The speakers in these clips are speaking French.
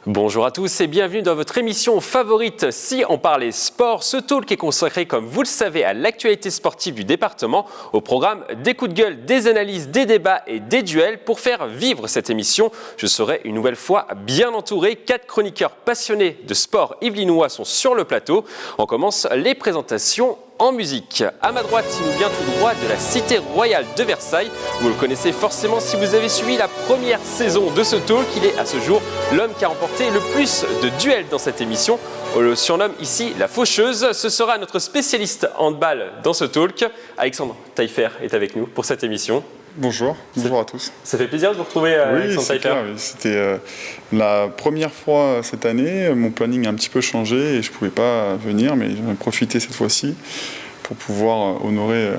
Bonjour à tous et bienvenue dans votre émission favorite Si on parlait sport. Ce talk est consacré, comme vous le savez, à l'actualité sportive du département, au programme des coups de gueule, des analyses, des débats et des duels. Pour faire vivre cette émission, je serai une nouvelle fois bien entouré. 4 chroniqueurs passionnés de sport yvelinois sont sur le plateau. On commence les présentations en musique. À ma droite, il nous vient tout droit de la Cité Royale de Versailles. Vous le connaissez forcément si vous avez suivi la première saison de ce talk. Il est à ce jour l'homme qui a remporté le plus de duels dans cette émission. On le surnomme ici la faucheuse. Ce sera notre spécialiste handball dans ce talk. Alexandre Taillefer est avec nous pour cette émission. Bonjour à tous. Ça fait plaisir de vous retrouver, Alexandre Taillefer. Oui, c'était la première fois cette année. Mon planning a un petit peu changé et je ne pouvais pas venir, mais j'en ai profité cette fois-ci pour pouvoir honorer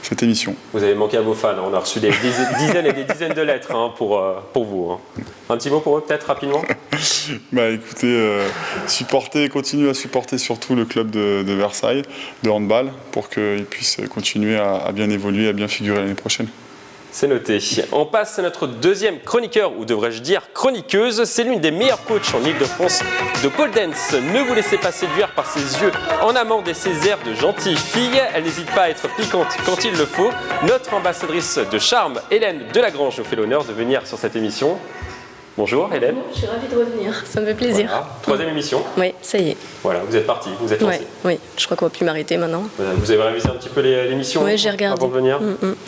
cette émission. Vous avez manqué à vos fans. On a reçu des dizaines et des dizaines de lettres pour vous. Un petit mot pour eux, peut-être, rapidement. Écoutez, continuez à supporter surtout le club de Versailles, de handball, pour qu'il puisse continuer à bien évoluer, à bien figurer l'année prochaine. C'est noté. On passe à notre deuxième chroniqueur, ou devrais-je dire chroniqueuse. C'est l'une des meilleures coachs en Ile-de-France de pole dance. Ne vous laissez pas séduire par ses yeux en amande et ses airs de gentille fille. Elle n'hésite pas à être piquante quand il le faut. Notre ambassadrice de charme, Hélène Delagrange, nous fait l'honneur de venir sur cette émission. Bonjour Hélène. Je suis ravie de revenir, ça me fait plaisir. Voilà. Troisième émission. Oui, ça y est. Voilà, vous êtes parti, vous êtes lancé. Oui, je crois qu'on va plus m'arrêter maintenant. Vous avez révisé un petit peu l'émission j'ai regardé. Avant de venir.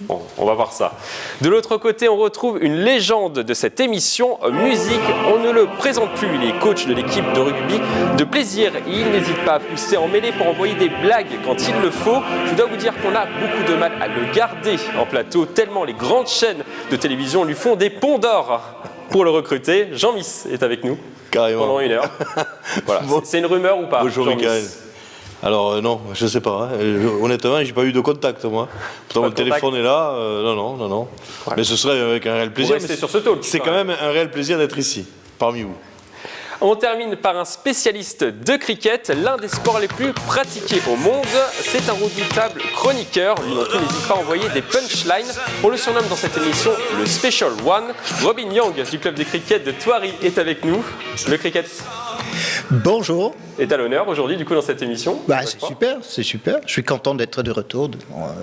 Bon, on va voir ça. De l'autre côté, on retrouve une légende de cette émission, musique. On ne le présente plus, il est coach de l'équipe de rugby de plaisir. Il n'hésite pas à pousser en mêlée pour envoyer des blagues quand il le faut. Je dois vous dire qu'on a beaucoup de mal à le garder en plateau, tellement les grandes chaînes de télévision lui font des ponts d'or. Pour le recruter, Jean-Miss est avec nous. Carrément. Pendant 1 heure. Voilà. Bon. C'est une rumeur ou pas? Bonjour Michael. Alors non, je sais pas. Honnêtement, j'ai pas eu de contact moi. Pourtant mon téléphone est là. Non. Voilà. Mais ce serait avec un réel plaisir. Restez sur ce talk. C'est quand même un réel plaisir d'être ici, parmi vous. On termine par un spécialiste de cricket, l'un des sports les plus pratiqués au monde. C'est un redoutable chroniqueur. Lui non plus n'hésite pas à envoyer des punchlines. On le surnomme dans cette émission le Special One. Robin Young du club de cricket de Thoiry est avec nous. Le cricket Bonjour. est à l'honneur aujourd'hui du coup dans cette émission. C'est super. Je suis content d'être de retour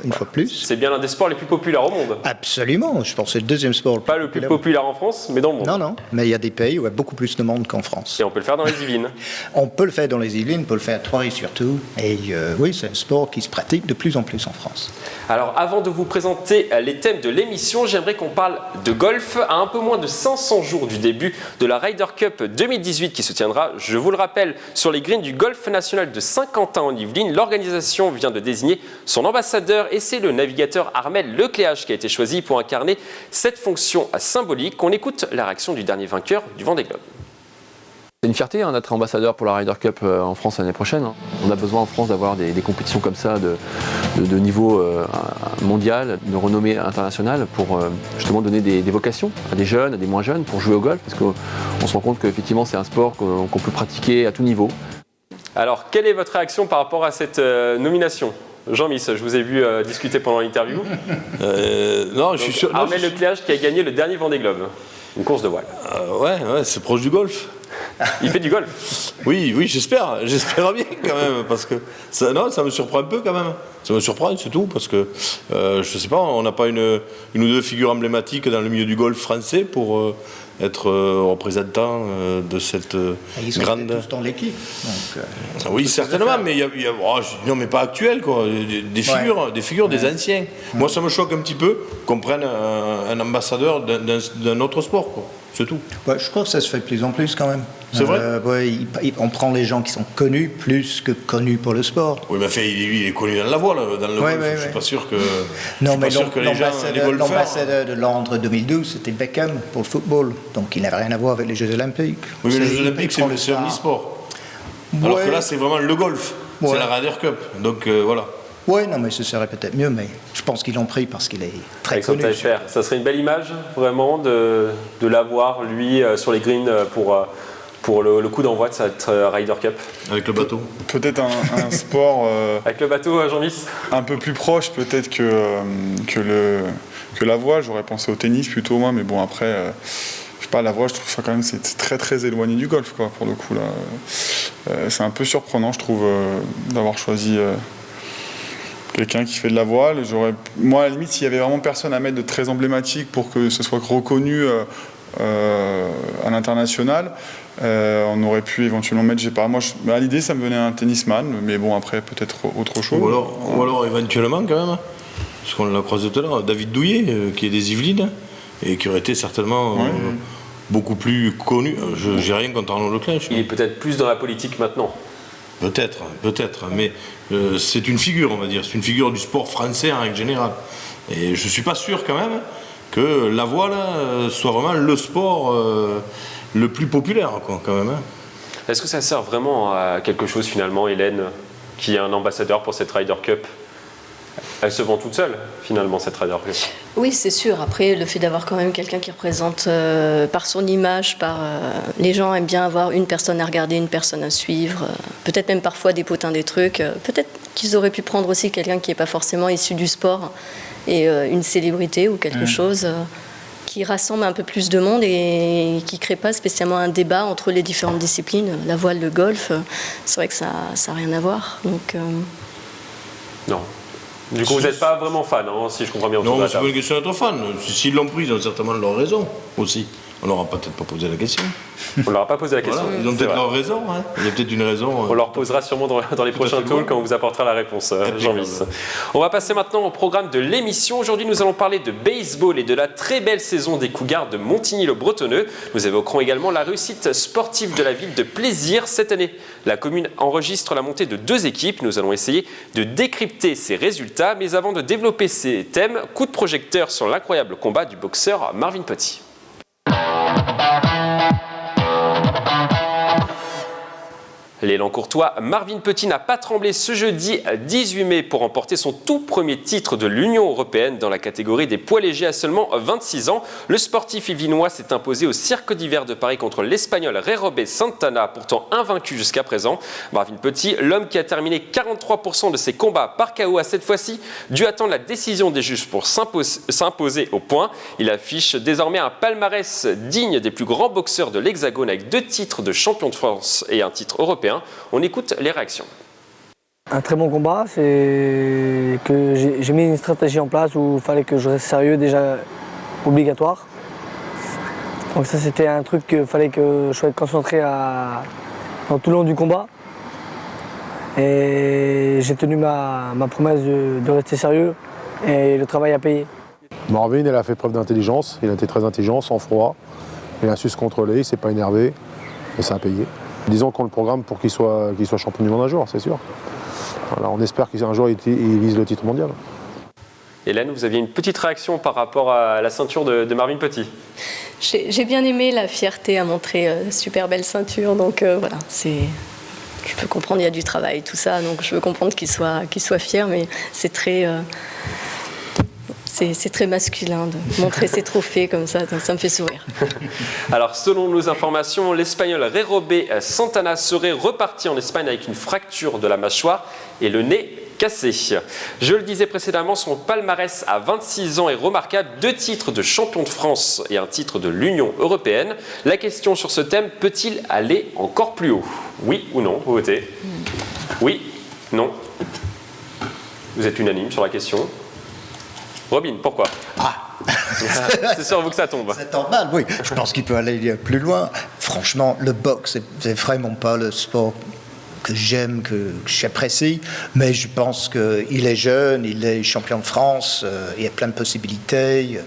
une fois plus. C'est bien l'un des sports les plus populaires au monde. Absolument. Je pense que c'est le deuxième sport. Pas le plus populaire en France, mais dans le monde. Non. Mais il y a des pays où il y a beaucoup plus de monde qu'en France. Et on peut le faire dans les Yvelines. On peut le faire dans les Yvelines, on peut le faire à Thoiry surtout. Et oui, c'est un sport qui se pratique de plus en plus en France. Alors avant de vous présenter les thèmes de l'émission, j'aimerais qu'on parle de golf. À un peu moins de 500 jours du début de la Ryder Cup 2018 qui se tiendra, je vous le rappelle, sur les greens du Golf National de Saint-Quentin en Yvelines, l'organisation vient de désigner son ambassadeur et c'est le navigateur Armel Lecléage qui a été choisi pour incarner cette fonction symbolique. On écoute la réaction du dernier vainqueur du Vendée Globe. C'est une fierté d'être ambassadeur pour la Ryder Cup en France l'année prochaine. On a besoin en France d'avoir des compétitions comme ça de niveau mondial, de renommée internationale pour justement donner des vocations à des jeunes, à des moins jeunes pour jouer au golf parce qu'on se rend compte qu'effectivement c'est un sport qu'on peut pratiquer à tout niveau. Alors quelle est votre réaction par rapport à cette nomination ? Jean-Miss, je vous ai vu discuter pendant l'interview. Non, je suis sûr. Armel Lecléage qui a gagné le dernier Vendée Globe, une course de voile. Ouais, c'est proche du golf. Il fait du golf. Oui, j'espère bien quand même, parce que ça me surprend un peu quand même. Ça me surprend, c'est tout, parce que je sais pas, on n'a pas une ou deux figures emblématiques dans le milieu du golf français pour être représentant de cette ils sont grande. tous dans l'équipe. Oui, certainement, mais non, mais pas actuel quoi. Des figures des anciens. Moi, ça me choque un petit peu qu'on prenne un ambassadeur d'un autre sport, quoi. C'est tout. Ouais, je crois que ça se fait de plus en plus quand même. C'est vrai. On prend les gens qui sont connus plus que connus pour le sport. Oui, mais enfin, lui, il est connu dans la voile, dans le golf. Je suis pas sûr que. Non, mais l'ambassadeur de Londres 2012, c'était Beckham pour le football. Donc il n'avait rien à voir avec les Jeux Olympiques. Oui, mais les Jeux Olympiques, c'est un e-sport. Alors que là, c'est vraiment le golf. C'est la Ryder Cup. Donc voilà. Oui, non, mais ce serait peut-être mieux, mais je pense qu'ils l'ont pris parce qu'il est très connu. Ça serait une belle image, vraiment, de l'avoir, lui, sur les greens pour le coup d'envoi de cette Ryder Cup. Avec le bateau. Peut-être un sport avec le bateau, Jean-Miss. Un peu plus proche peut-être que la voile. J'aurais pensé au tennis plutôt moi, mais bon après, pas, la voile, je trouve ça quand même, c'est très très éloigné du golf, quoi, pour le coup, là. C'est un peu surprenant, je trouve, d'avoir choisi quelqu'un qui fait de la voile. Moi, à la limite, s'il y avait vraiment personne à mettre de très emblématique pour que ce soit reconnu à l'international, on aurait pu éventuellement mettre, à l'idée, ça me venait un tennisman, mais bon, après, peut-être autre chose. Ou alors éventuellement, quand même, parce qu'on l'a croisé tout à l'heure, David Douillet, qui est des Yvelines, et qui aurait été certainement beaucoup plus connu. J'ai rien contre Arnaud Leclerc. Il est peut-être plus dans la politique maintenant. Peut-être, mais c'est une figure, on va dire. C'est une figure du sport français en règle générale. Et je ne suis pas sûr quand même que la voile soit vraiment le sport le plus populaire, quoi, quand même. Est-ce que ça sert vraiment à quelque chose finalement, Hélène, qui est un ambassadeur pour cette Ryder Cup? Elle se vend toute seule, finalement, cette Ryder Cup. Oui, c'est sûr. Après, le fait d'avoir quand même quelqu'un qui représente par son image, les gens aiment bien avoir une personne à regarder, une personne à suivre, peut-être même parfois des potins des trucs. Peut-être qu'ils auraient pu prendre aussi quelqu'un qui n'est pas forcément issu du sport et une célébrité ou quelque chose qui rassemble un peu plus de monde et qui ne crée pas spécialement un débat entre les différentes disciplines. La voile, le golf, c'est vrai que ça n'a rien à voir. Donc, Non. Du coup, vous n'êtes pas vraiment fan, hein, si je comprends bien. Non, c'est pas une question d'être fan. S'ils l'ont pris, ils ont certainement leur raison aussi. On leur a peut-être pas posé la question. On leur a pas posé la question. Voilà, ils ont peut-être leur raison. Hein. Il y a peut-être une raison. On leur posera sûrement dans les prochains talks quand on vous apportera la réponse, Jean-Vis. On va passer maintenant au programme de l'émission. Aujourd'hui, nous allons parler de baseball et de la très belle saison des Cougars de Montigny-le-Bretonneux. Nous évoquerons également la réussite sportive de la ville de Plaisir cette année. La commune enregistre la montée de 2 équipes. Nous allons essayer de décrypter ces résultats. Mais avant de développer ces thèmes, coup de projecteur sur l'incroyable combat du boxeur Marvin Petit. L'élan courtois Marvin Petit n'a pas tremblé ce jeudi 18 mai pour remporter son tout premier titre de l'Union européenne dans la catégorie des poids légers à seulement 26 ans. Le sportif yvinois s'est imposé au Cirque d'hiver de Paris contre l'Espagnol Rerobé Santana, pourtant invaincu jusqu'à présent. Marvin Petit, l'homme qui a terminé 43% de ses combats par KO à cette fois-ci, dû attendre la décision des juges pour s'imposer au point. Il affiche désormais un palmarès digne des plus grands boxeurs de l'Hexagone avec 2 titres de champion de France et un titre européen. On écoute les réactions. Un très bon combat, c'est que j'ai mis une stratégie en place où il fallait que je reste sérieux, déjà obligatoire. Donc ça c'était un truc qu'il fallait que je sois concentré dans tout le long du combat. Et j'ai tenu ma promesse de rester sérieux et le travail a payé. Marvin, il a fait preuve d'intelligence, il a été très intelligent, sans froid. Il a su se contrôler, il ne s'est pas énervé et ça a payé. Disons qu'on le programme pour qu'il soit champion du monde un jour, c'est sûr. Voilà, on espère qu'un jour il vise le titre mondial. Hélène, vous aviez une petite réaction par rapport à la ceinture de Marvin Petit. j'ai bien aimé la fierté à montrer super belle ceinture. Donc voilà, je peux comprendre, il y a du travail, tout ça. Donc je peux comprendre qu'il soit fier, mais c'est très... C'est très masculin de montrer ses trophées comme ça me fait sourire. Alors, selon nos informations, l'Espagnol Rerobé Santana serait reparti en Espagne avec une fracture de la mâchoire et le nez cassé. Je le disais précédemment, son palmarès à 26 ans est remarquable. 2 titres de champion de France et un titre de l'Union européenne. La question sur ce thème, peut-il aller encore plus haut? Oui ou non? Vous votez? Oui? Non? Vous êtes unanime sur la question? Robin, pourquoi? C'est sur vous que ça tombe. C'est normal, oui. Je pense qu'il peut aller plus loin. Franchement, le boxe, c'est vraiment pas le sport que j'aime, que j'apprécie, mais je pense qu'il est jeune, il est champion de France, il y a plein de possibilités,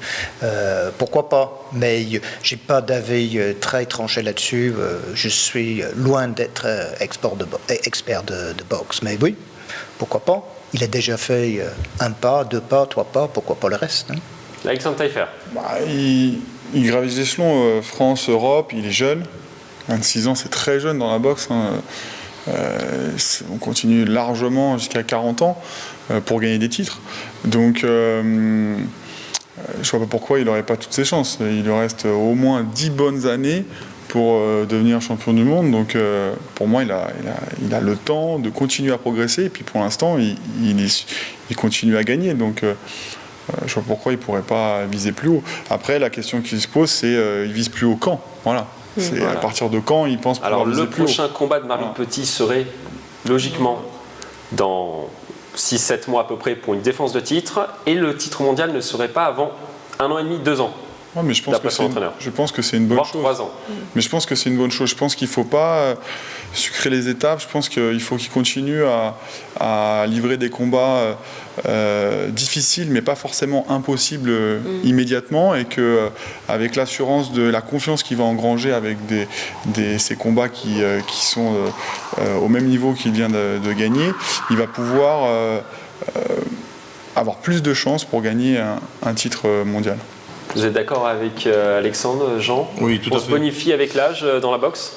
pourquoi pas, mais j'ai pas d'avis très tranché là-dessus, je suis loin d'être expert de boxe, mais oui, pourquoi pas. Il a déjà fait 1 pas, 2 pas, 3 pas, pourquoi pas le reste, hein? Alexandre Taillefer. Il gravit l'échelon France, Europe, il est jeune. 26 ans, c'est très jeune dans la boxe. Hein. On continue largement jusqu'à 40 ans pour gagner des titres. Donc, je ne vois pas pourquoi il n'aurait pas toutes ses chances. Il lui reste au moins 10 bonnes années pour devenir champion du monde. Donc pour moi, il a le temps de continuer à progresser. Et puis pour l'instant, il continue à gagner. Donc Je vois pourquoi il ne pourrait pas viser plus haut. Après, la question qui se pose, c'est il vise plus haut quand? Voilà. C'est à partir de quand il pense pouvoir Alors viser le plus haut. prochain combat de Marvin Petit serait logiquement dans 6-7 mois à peu près pour une défense de titre, et le titre mondial ne serait pas avant 1 an et demi, 2 ans. Ouais, mais je pense que c'est une bonne Voire chose. 3 ans. Mais je pense que c'est une bonne chose. Je pense qu'il ne faut pas sucrer les étapes. Je pense qu'il faut qu'il continue à livrer des combats difficiles, mais pas forcément impossibles immédiatement, et qu'avec l'assurance de la confiance qu'il va engranger avec ces combats qui sont au même niveau qu'il vient de gagner, il va pouvoir avoir plus de chances pour gagner un titre mondial. Vous êtes d'accord avec Alexandre, Jean? Oui, tout à fait. On se bonifie avec l'âge dans la boxe?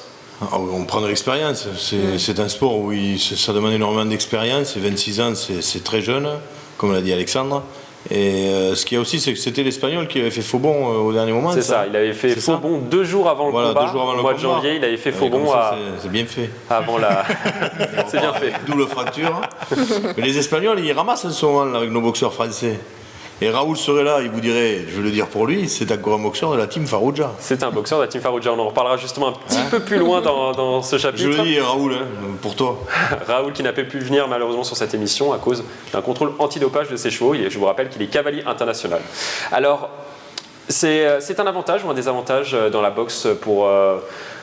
On prend de l'expérience. C'est un sport où ça demande énormément d'expérience. Et 26 ans, c'est très jeune, comme l'a dit Alexandre. Et ce qu'il y a aussi, c'est que c'était l'Espagnol qui avait fait faux bond au dernier moment. C'est ça, il avait fait faux bond 2 jours avant le combat. 2 jours avant au mois de janvier, il avait fait faux bond. C'est bien fait. Avant la. C'est bien fait. Double fracture. Mais les Espagnols, ils ramassent en ce moment là, avec nos boxeurs français. Et Raoul serait là, il vous dirait, je vais le dire pour lui, c'est encore un boxeur de la Team Farrugia. C'est un boxeur de la Team Farrugia. On en reparlera justement un petit peu plus loin dans ce chapitre. Je le dis, Raoul, pour toi. Raoul qui n'a pas pu venir malheureusement sur cette émission à cause d'un contrôle antidopage de ses chevaux. Je vous rappelle qu'il est cavalier international. Alors, c'est un avantage ou un désavantage dans la boxe pour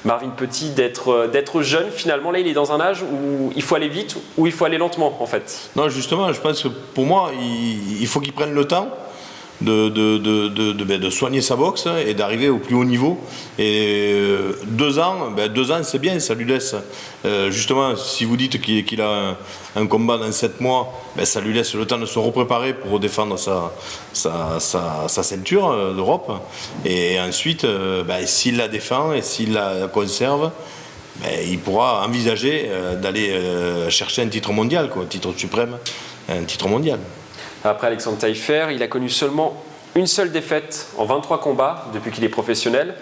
Marvin Petit d'être jeune finalement? Là, il est dans un âge où il faut aller vite ou il faut aller lentement en fait? Non, justement, je pense que pour moi, il faut qu'il prenne le temps de soigner sa boxe et d'arriver au plus haut niveau. Et 2 ans, 2 ans c'est bien, ça lui laisse justement, si vous dites qu'il a un combat dans 7 mois, ça lui laisse le temps de se repréparer pour défendre sa ceinture d'Europe. Et ensuite, s'il la défend et s'il la conserve, il pourra envisager d'aller chercher un titre mondial, un titre suprême, un titre mondial. Après Alexandre Taillefer, il a connu seulement une seule défaite en 23 combats depuis qu'il est professionnel.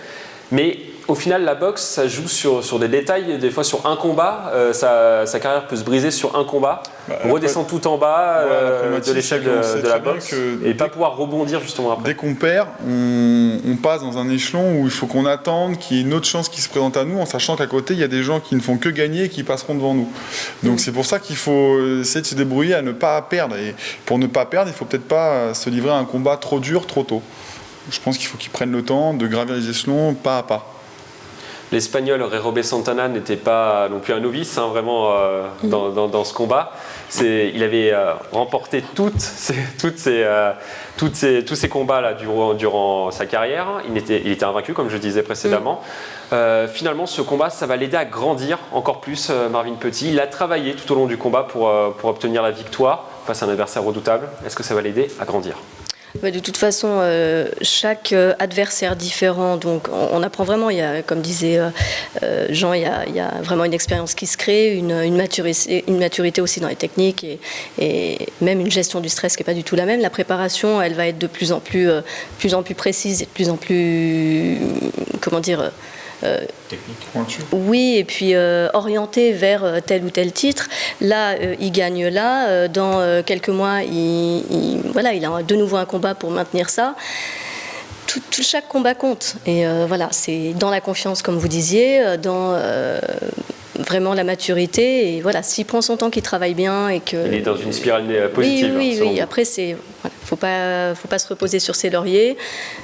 Mais au final, la boxe, ça joue sur des détails. Des fois, sur un combat, sa carrière peut se briser sur un combat. On redescend tout en bas de l'échelle de la boxe et pas pouvoir rebondir justement après. Dès qu'on perd, on passe dans un échelon où il faut qu'on attende qu'il y ait une autre chance qui se présente à nous, en sachant qu'à côté, il y a des gens qui ne font que gagner et qui passeront devant nous. Donc c'est pour ça qu'il faut essayer de se débrouiller à ne pas perdre. Et pour ne pas perdre, il ne faut peut-être pas se livrer à un combat trop dur, trop tôt. Je pense qu'il faut qu'ils prennent le temps de gravir les échelons pas à pas. L'Espagnol Rerobé Santana n'était pas non plus un novice, vraiment, dans ce combat. Il avait remporté tous ces combats-là durant sa carrière. Il était invaincu, comme je disais précédemment. Finalement, ce combat, ça va l'aider à grandir encore plus, Marvin Petit. Il a travaillé tout au long du combat pour obtenir la victoire face à un adversaire redoutable. Est-ce que ça va l'aider à grandir ? De toute façon, chaque adversaire différent, donc on apprend vraiment, il y a, comme disait Jean, il y a vraiment une expérience qui se crée, une maturité aussi dans les techniques et même une gestion du stress qui n'est pas du tout la même. La préparation, elle va être de plus en plus précise et de plus en plus, technique. Oui, et puis orienté vers tel ou tel titre. Là, il gagne là. Dans quelques mois, il a de nouveau un combat pour maintenir ça. Chaque combat compte. Et c'est dans la confiance, comme vous disiez, dans vraiment la maturité. Et voilà, s'il prend son temps, qu'il travaille bien et que... Il est dans une spirale positive. Oui. Après, faut pas se reposer sur ses lauriers.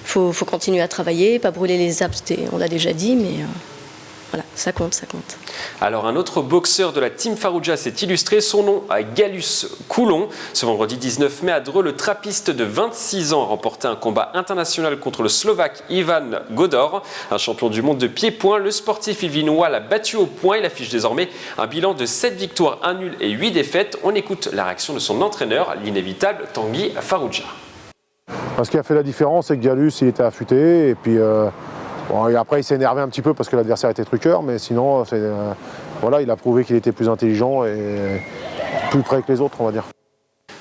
Faut continuer à travailler, pas brûler les apps. On l'a déjà dit, mais ça compte. Alors, un autre boxeur de la Team Farrugia s'est illustré. Son nom est Gallus Coulon. Ce vendredi 19 mai à Dreux, le trappiste de 26 ans a remporté un combat international contre le Slovaque Ivan Godor, un champion du monde de pied-point. Le sportif ilvinois l'a battu au point. Il affiche désormais un bilan de 7 victoires, 1 nul et 8 défaites. On écoute la réaction de son entraîneur, l'inévitable Tanguy Farrugia. Ce qui a fait la différence, c'est que Gallus, il était affûté et puis... et après, il s'est énervé un petit peu parce que l'adversaire était truqueur, mais sinon, il a prouvé qu'il était plus intelligent et plus près que les autres, on va dire.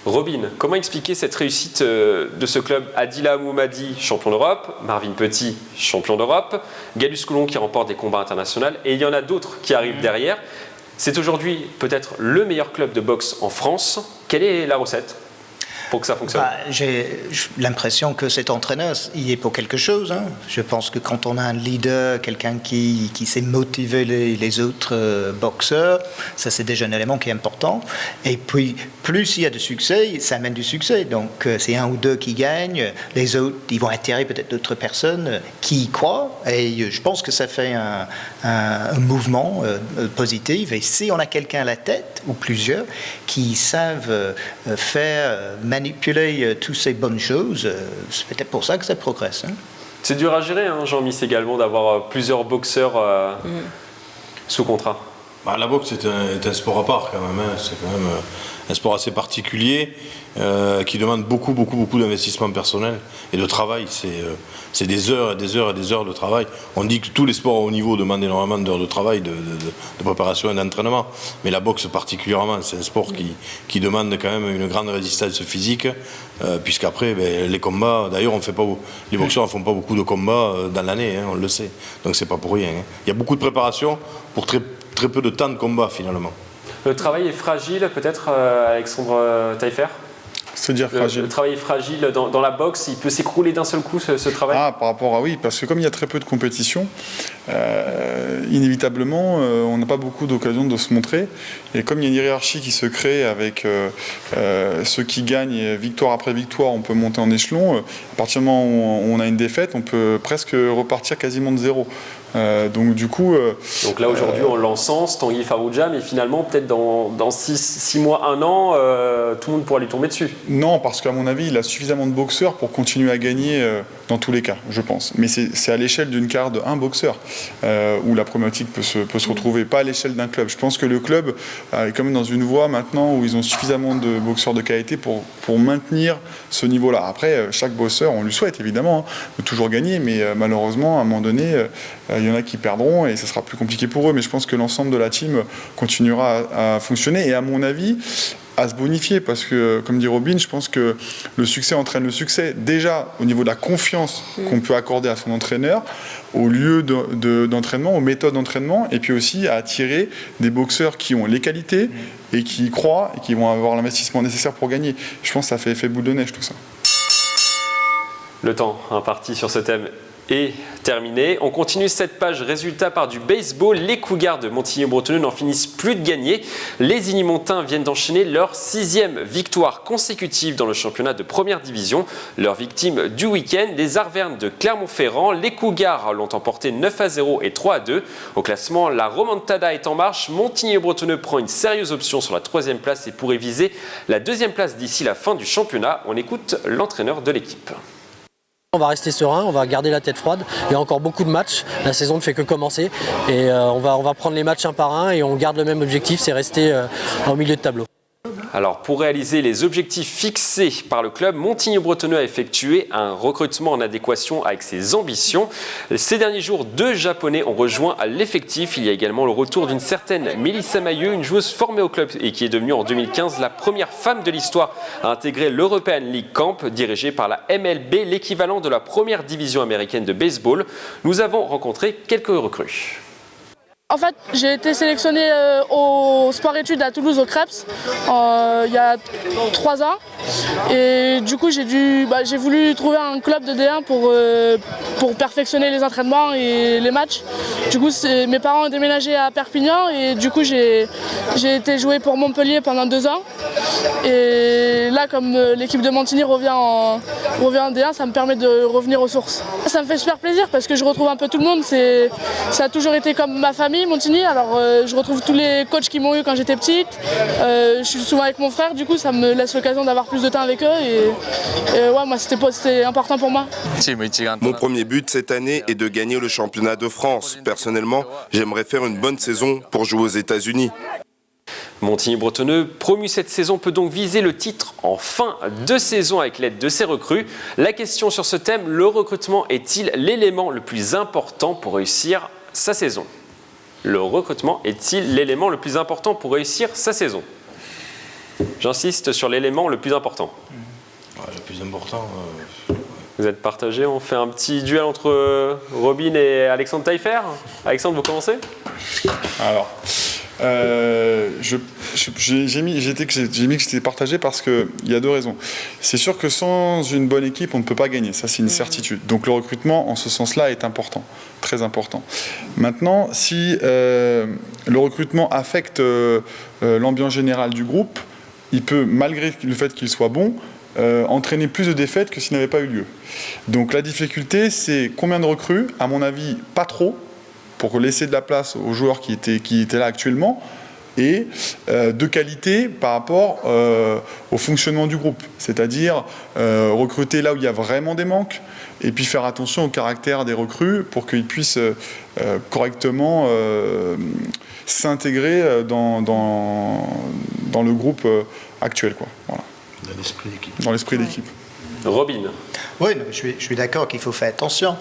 Robin, comment expliquer cette réussite de ce club? Adila Moumadi, champion d'Europe, Marvin Petit, champion d'Europe, Gallus Coulon qui remporte des combats internationaux, et il y en a d'autres qui arrivent derrière. C'est aujourd'hui peut-être le meilleur club de boxe en France. Quelle est la recette? pour que ça fonctionne? J'ai l'impression que cet entraîneur, il y est pour quelque chose. Hein. Je pense que quand on a un leader, quelqu'un qui sait motiver les autres boxeurs, ça c'est déjà un élément qui est important. Et puis, plus il y a de succès, ça amène du succès. Donc, c'est un ou deux qui gagnent, les autres, ils vont attirer peut-être d'autres personnes qui y croient. Et je pense que ça fait un mouvement positif. Et si on a quelqu'un à la tête, ou plusieurs, qui savent manipuler toutes ces bonnes choses, c'est peut-être pour ça que ça progresse. Hein. C'est dur à gérer, hein, Jean-Michel, également, d'avoir plusieurs boxeurs sous contrat. La boxe est un sport à part quand même. Hein. C'est quand même un sport assez particulier qui demande beaucoup d'investissement personnel et de travail. C'est des heures et des heures et des heures de travail. On dit que tous les sports à haut niveau demandent énormément d'heures de travail, de préparation et d'entraînement. Mais la boxe particulièrement, c'est un sport qui demande quand même une grande résistance physique, puisqu'après, les combats, d'ailleurs, les boxeurs ne font pas beaucoup de combats dans l'année, hein, on le sait. Donc c'est pas pour rien. Hein. Il y a beaucoup de préparation pour très peu de temps de combat finalement. Le travail est fragile, peut-être, Alexandre Taillefer? C'est-à-dire fragile. Le travail est fragile dans la boxe, il peut s'écrouler d'un seul coup ce travail? Par rapport à oui, parce que comme il y a très peu de compétition, inévitablement, on n'a pas beaucoup d'occasions de se montrer. Et comme il y a une hiérarchie qui se crée avec ceux qui gagnent victoire après victoire, on peut monter en échelon. À partir du moment où on a une défaite, on peut presque repartir quasiment de zéro. Donc du coup... donc là aujourd'hui on l'encense, Tanguy Farouja, mais finalement peut-être dans 6 mois, 1 an, tout le monde pourra lui tomber dessus. Non, parce qu'à mon avis il a suffisamment de boxeurs pour continuer à gagner dans tous les cas, je pense. Mais c'est à l'échelle d'une carte de un boxeur où la problématique peut se retrouver, pas à l'échelle d'un club. Je pense que le club est quand même dans une voie maintenant où ils ont suffisamment de boxeurs de qualité pour maintenir ce niveau-là. Après, chaque boxeur, on lui souhaite évidemment de toujours gagner, mais malheureusement à un moment donné... il y en a qui perdront et ça sera plus compliqué pour eux, mais je pense que l'ensemble de la team continuera à fonctionner et à mon avis à se bonifier parce que, comme dit Robin, je pense que le succès entraîne le succès déjà au niveau de la confiance qu'on peut accorder à son entraîneur, au lieu d'entraînement, aux méthodes d'entraînement et puis aussi à attirer des boxeurs qui ont les qualités et qui y croient et qui vont avoir l'investissement nécessaire pour gagner. Je pense que ça fait effet boule de neige tout ça. Le temps imparti sur ce thème est terminé. On continue cette page résultats par du baseball. Les Cougars de Montigny-Bretonneux n'en finissent plus de gagner. Les Igny-Montins viennent d'enchaîner leur 6e victoire consécutive dans le championnat de première division. Leur victime du week-end, les Arvernes de Clermont-Ferrand. Les Cougars l'ont emporté 9-0 et 3-2. Au classement, la remontada est en marche. Montigny-Bretonneux prend une sérieuse option sur la 3e place et pourrait viser la 2e place d'ici la fin du championnat. On écoute l'entraîneur de l'équipe. On va rester serein, on va garder la tête froide. Il y a encore beaucoup de matchs. La saison ne fait que commencer. Et on va prendre les matchs un par un et on garde le même objectif, c'est rester au milieu de tableau. Alors, pour réaliser les objectifs fixés par le club, Montigny-Bretonneux a effectué un recrutement en adéquation avec ses ambitions. Ces derniers jours, 2 Japonais ont rejoint l'effectif. Il y a également le retour d'une certaine Mélissa Mailleux, une joueuse formée au club et qui est devenue en 2015 la première femme de l'histoire à intégrer l'European League Camp, dirigée par la MLB, l'équivalent de la première division américaine de baseball. Nous avons rencontré quelques recrues. En fait, j'ai été sélectionnée au sport-études à Toulouse, au Krebs, il y a 3 ans. Et du coup, j'ai voulu trouver un club de D1 pour perfectionner les entraînements et les matchs. Du coup, mes parents ont déménagé à Perpignan et du coup, j'ai été jouer pour Montpellier pendant 2 ans. Et là, comme l'équipe de Montigny revient en D1, ça me permet de revenir aux sources. Ça me fait super plaisir parce que je retrouve un peu tout le monde. Ça a toujours été comme ma famille. Montigny, alors je retrouve tous les coachs qui m'ont eu quand j'étais petite, je suis souvent avec mon frère, du coup ça me laisse l'occasion d'avoir plus de temps avec eux et ouais, moi c'était important pour moi. Mon premier but cette année est de gagner le championnat de France. Personnellement, j'aimerais faire une bonne saison pour jouer aux États-Unis. Montigny-Bretonneux, promu cette saison, peut donc viser le titre en fin de saison avec l'aide de ses recrues. La question sur ce thème, le recrutement est-il l'élément le plus important pour réussir sa saison ? Le recrutement est-il l'élément le plus important pour réussir sa saison? J'insiste sur l'élément le plus important. Ouais, le plus important... Vous êtes partagés, on fait un petit duel entre Robin et Alexandre Taillefer. Alexandre, vous commencez? Alors, je J'ai mis que c'était partagé parce qu'il y a deux raisons. C'est sûr que sans une bonne équipe, on ne peut pas gagner. Ça, c'est une certitude. Donc le recrutement, en ce sens-là, est important, très important. Maintenant, si le recrutement affecte l'ambiance générale du groupe, il peut, malgré le fait qu'il soit bon, entraîner plus de défaites que s'il n'avait pas eu lieu. Donc la difficulté, c'est combien de recrues? À mon avis, pas trop, pour laisser de la place aux joueurs qui étaient là actuellement, et de qualité par rapport au fonctionnement du groupe. C'est-à-dire recruter là où il y a vraiment des manques, et puis faire attention au caractère des recrues pour qu'ils puissent correctement s'intégrer dans le groupe actuel, quoi. Voilà. Dans l'esprit d'équipe. Dans l'esprit d'équipe. Robin. Oui, je suis d'accord qu'il faut faire attention.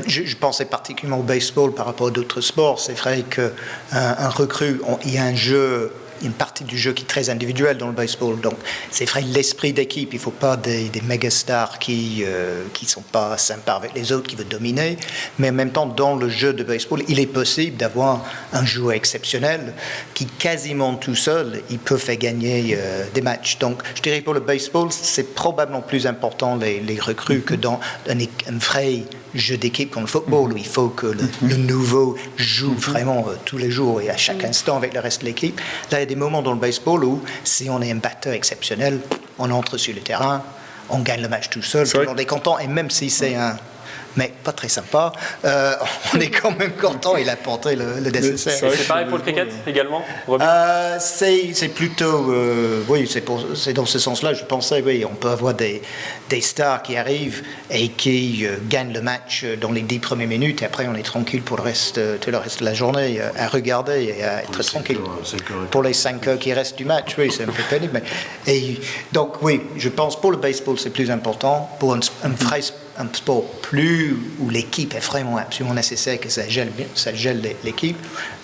Je pensais particulièrement au baseball par rapport à d'autres sports. C'est vrai qu'un recrue, il y a un jeu, une partie du jeu qui est très individuelle dans le baseball. Donc, c'est vrai, l'esprit d'équipe, il ne faut pas des méga stars qui ne sont pas sympas avec les autres, qui veulent dominer. Mais en même temps, dans le jeu de baseball, il est possible d'avoir un joueur exceptionnel qui, quasiment tout seul, il peut faire gagner des matchs. Donc, je dirais pour le baseball, c'est probablement plus important les recrues que dans un vrai jeu d'équipe comme le football, où il faut que le nouveau joue vraiment tous les jours et à chaque instant avec le reste de l'équipe. Là, il y a des moments dans le baseball où, si on est un batteur exceptionnel, on entre sur le terrain, on gagne le match tout seul, tout le monde est content, et même si c'est un mec pas très sympa, on est quand même content, il a porté le nécessaire. C'est pareil pour le cricket également, c'est plutôt, oui, c'est dans ce sens-là, je pensais, oui, on peut avoir des stars qui arrivent et qui gagnent le match dans les 10 premières minutes, et après on est tranquille pour tout le reste de la journée à regarder et à être tranquille. Pour les 5 heures qui restent du match, oui, c'est un peu pénible. Et donc, oui, je pense pour le baseball, c'est plus important. Pour un sport où l'équipe est vraiment absolument nécessaire, que ça gèle l'équipe,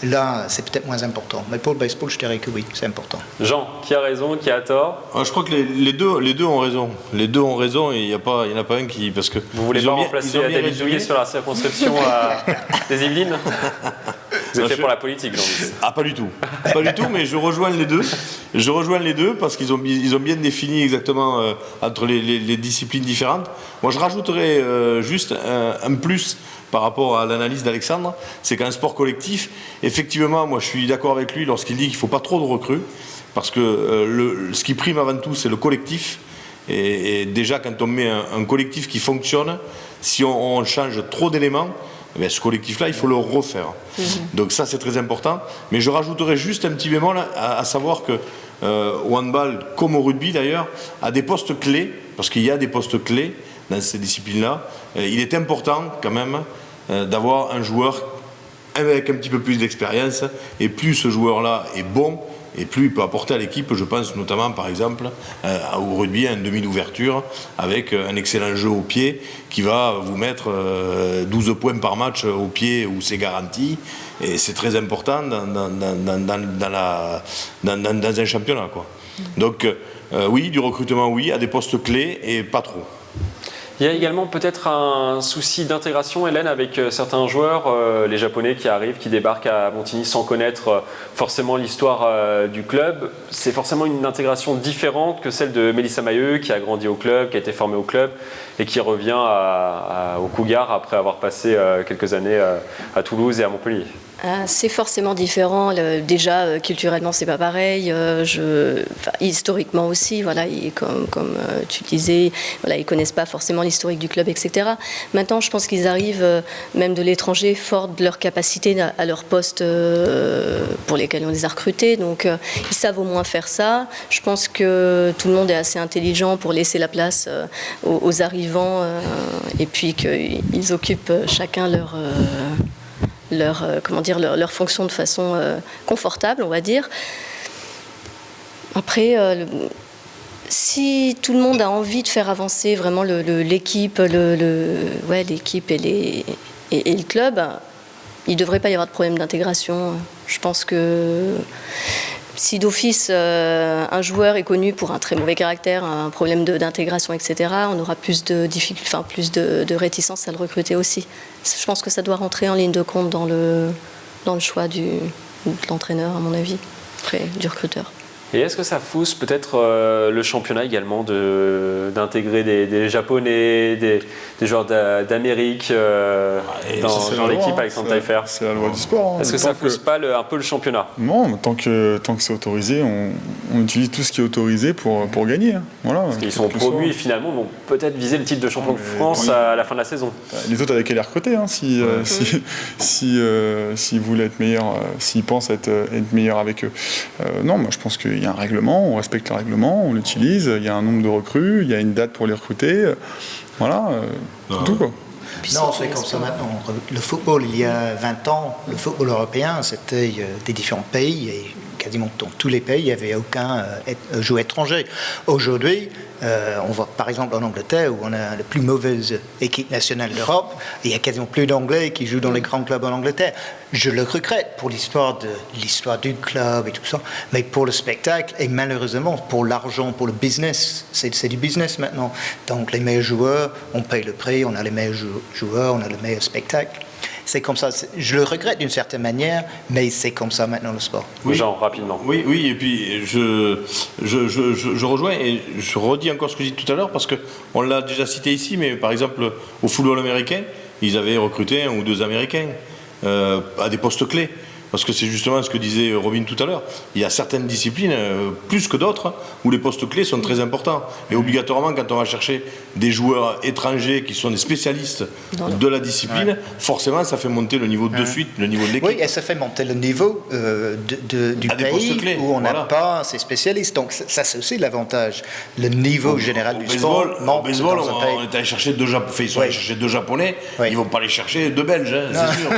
là, c'est peut-être moins important. Mais pour le baseball, je dirais que oui, c'est important. Jean, qui a raison, qui a tort? Je crois que les deux ont raison. Les deux ont raison, et il n'y en a pas un qui... Parce que vous voulez pas remplacer David Douillet sur la circonscription des Yvelines? Vous êtes fait pour la politique, Jean-Luc? Ah, pas du tout. Pas du tout, mais je rejoins les deux. Je rejoins les deux parce qu'ils ont bien défini exactement entre les disciplines différentes. Moi, je rajouterais juste un plus par rapport à l'analyse d'Alexandre, c'est qu'un sport collectif, effectivement, moi je suis d'accord avec lui lorsqu'il dit qu'il ne faut pas trop de recrues, parce que ce qui prime avant tout, c'est le collectif. Et déjà, quand on met un collectif qui fonctionne, si on change trop d'éléments, eh ce collectif-là, il faut le refaire. Donc ça, c'est très important. Mais je rajouterais juste un petit bémol, à savoir que au handball, comme au rugby d'ailleurs, à des postes clés, parce qu'il y a des postes clés dans ces disciplines-là, il est important quand même d'avoir un joueur avec un petit peu plus d'expérience, et plus ce joueur-là est bon, et plus il peut apporter à l'équipe. Je pense notamment par exemple au rugby, un demi d'ouverture avec un excellent jeu au pied qui va vous mettre 12 points par match au pied, où c'est garanti, et c'est très important dans un championnat, quoi. Donc oui, du recrutement, oui, à des postes clés, et pas trop. Il y a également peut-être un souci d'intégration, Hélène, avec certains joueurs, les Japonais qui arrivent, qui débarquent à Montigny sans connaître forcément l'histoire du club. C'est forcément une intégration différente que celle de Mélissa Mailleux, qui a grandi au club, qui a été formée au club et qui revient au Cougar après avoir passé quelques années à Toulouse et à Montpellier. C'est forcément différent. Déjà, culturellement, c'est pas pareil. Historiquement aussi, voilà, comme tu disais, voilà, ils connaissent pas forcément l'historique du club, etc. Maintenant, je pense qu'ils arrivent, même de l'étranger, forts de leur capacité à leur poste pour lesquels on les a recrutés. Donc, ils savent au moins faire ça. Je pense que tout le monde est assez intelligent pour laisser la place aux arrivants et puis qu'ils occupent chacun leur fonction de façon confortable, on va dire. Après, si tout le monde a envie de faire avancer vraiment l'équipe, l'équipe et le club, il ne devrait pas y avoir de problème d'intégration. Je pense que si d'office un joueur est connu pour un très mauvais caractère, un problème d'intégration, etc., on aura plus de difficultés, plus de réticence à le recruter aussi. Je pense que ça doit rentrer en ligne de compte dans le choix de l'entraîneur, à mon avis, après du recruteur. Et est-ce que ça pousse peut-être le championnat également d'intégrer des Japonais, des joueurs d'Amérique dans l'équipe Alexandre Taillefer? C'est la loi du sport. Est-ce que ça pousse pas un peu le championnat? Non, tant que c'est autorisé, on utilise tout ce qui est autorisé pour gagner. Voilà. Parce qu'ils sont promus et finalement vont peut-être viser le titre de champion de France à la fin de la saison. Les autres avaient qu'à les recruter si voulaient être meilleurs, s'ils pensent être meilleurs avec eux. Non, moi je pense qu'il y a un règlement, on respecte le règlement, on l'utilise, il y a un nombre de recrues, il y a une date pour les recruter. Voilà, c'est tout quoi. Non, c'est comme ça maintenant. Le football, il y a 20 ans, le football européen, c'était des différents pays et quasiment dans tous les pays, il n'y avait aucun joueur étranger. Aujourd'hui, on voit par exemple en Angleterre où on a la plus mauvaise équipe nationale d'Europe, il y a quasiment plus d'Anglais qui jouent dans les grands clubs en Angleterre. Je le regrette pour l'histoire du club et tout ça, mais pour le spectacle et malheureusement pour l'argent, pour le business, c'est du business maintenant. Donc les meilleurs joueurs, on paye le prix, on a les meilleurs joueurs, on a le meilleur spectacle. C'est comme ça, je le regrette d'une certaine manière, mais c'est comme ça maintenant le sport. Oui. Jean, rapidement. Oui, et puis je rejoins et je redis encore ce que j'ai dit tout à l'heure, parce qu'on l'a déjà cité ici, mais par exemple au football américain, ils avaient recruté 1 ou 2 Américains à des postes clés. Parce que c'est justement ce que disait Robin tout à l'heure. Il y a certaines disciplines, plus que d'autres, où les postes clés sont très importants. Et obligatoirement, quand on va chercher des joueurs étrangers qui sont des spécialistes de la discipline, forcément, ça fait monter le niveau de suite, le niveau de l'équipe. Oui, et ça fait monter le niveau du pays où on n'a pas ces spécialistes. Donc ça, c'est aussi l'avantage. Le niveau général du sport monte. Au baseball, on est allé chercher 2 Japonais, ils ne vont pas aller chercher 2 Belges, c'est sûr.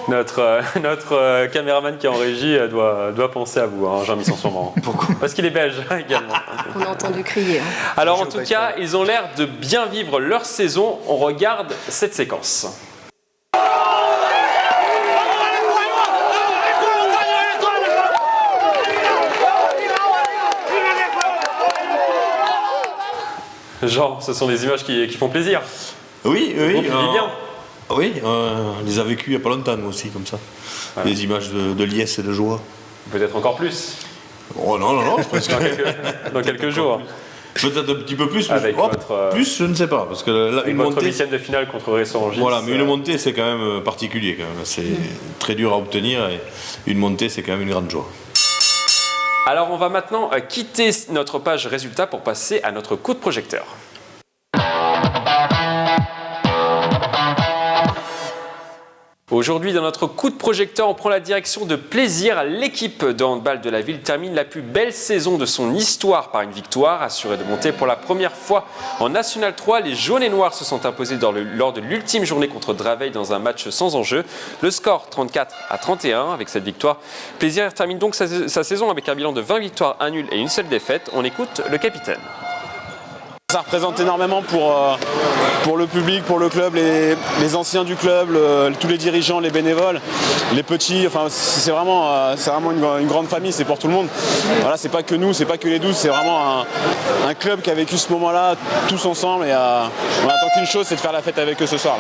Notre caméraman qui est en régie doit penser à vous, Jean-Michel en ce moment. Pourquoi? Parce qu'il est belge également. On a entendu crier. Alors en tout cas, ils ont l'air de bien vivre leur saison. On regarde cette séquence. Jean, ce sont des images qui font plaisir. Oui. Bien. Oui, on les a vécues il n'y a pas longtemps, nous aussi, comme ça. Voilà. Des images de liesse et de joie. Peut-être encore plus. Oh non, je pense que... dans quelques jours. Peut-être un petit peu plus, avec plus, je ne sais pas. Parce que là, une montée... votre 8e de finale contre Ressorangis. Voilà, mais une montée, c'est quand même particulier. Quand même. C'est très dur à obtenir, et une montée, c'est quand même une grande joie. Alors, on va maintenant quitter notre page résultats pour passer à notre coup de projecteur. Aujourd'hui, dans notre coup de projecteur, on prend la direction de Plaisir. L'équipe de handball de la ville termine la plus belle saison de son histoire par une victoire. Assurée de monter pour la première fois en National 3, les jaunes et noirs se sont imposés lors de l'ultime journée contre Draveil dans un match sans enjeu. Le score 34-31. Avec cette victoire, Plaisir termine donc sa saison avec un bilan de 20 victoires, 1 nul et une seule défaite. On écoute le capitaine. Ça représente énormément pour le public, pour le club, les anciens du club, tous les dirigeants, les bénévoles, les petits. Enfin, c'est vraiment une grande famille, c'est pour tout le monde. Voilà, c'est pas que nous, c'est pas que les 12, c'est vraiment un club qui a vécu ce moment-là tous ensemble. Et on attend qu'une chose, c'est de faire la fête avec eux ce soir.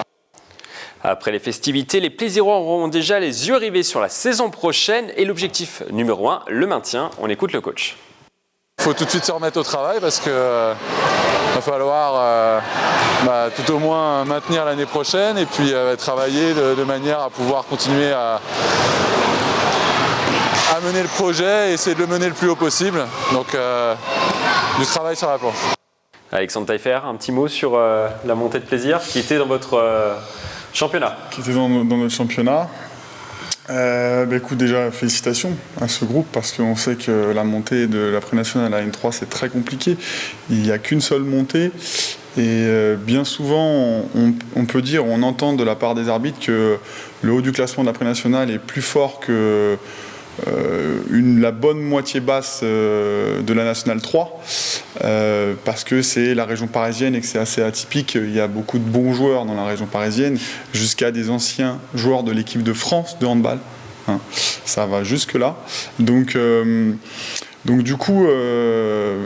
Après les festivités, les Plaisirois auront déjà les yeux rivés sur la saison prochaine et l'objectif numéro 1, le maintien. On écoute le coach. Il faut tout de suite se remettre au travail parce qu'il va falloir tout au moins maintenir l'année prochaine et puis travailler de manière à pouvoir continuer à mener le projet et essayer de le mener le plus haut possible. Donc du travail sur la planche. Alexandre Taillefer, un petit mot sur la montée de Plaisir qui était dans votre championnat. Qui était dans notre championnat. Écoute, déjà félicitations à ce groupe parce qu'on sait que la montée de la pré-nationale à N3 c'est très compliqué. Il n'y a qu'une seule montée et bien souvent on peut dire, on entend de la part des arbitres que le haut du classement de la pré-nationale est plus fort que la bonne moitié basse de la Nationale 3 parce que c'est la région parisienne et que c'est assez atypique. Il y a beaucoup de bons joueurs dans la région parisienne jusqu'à des anciens joueurs de l'équipe de France de handball. Ça va jusque là. Donc Donc du coup,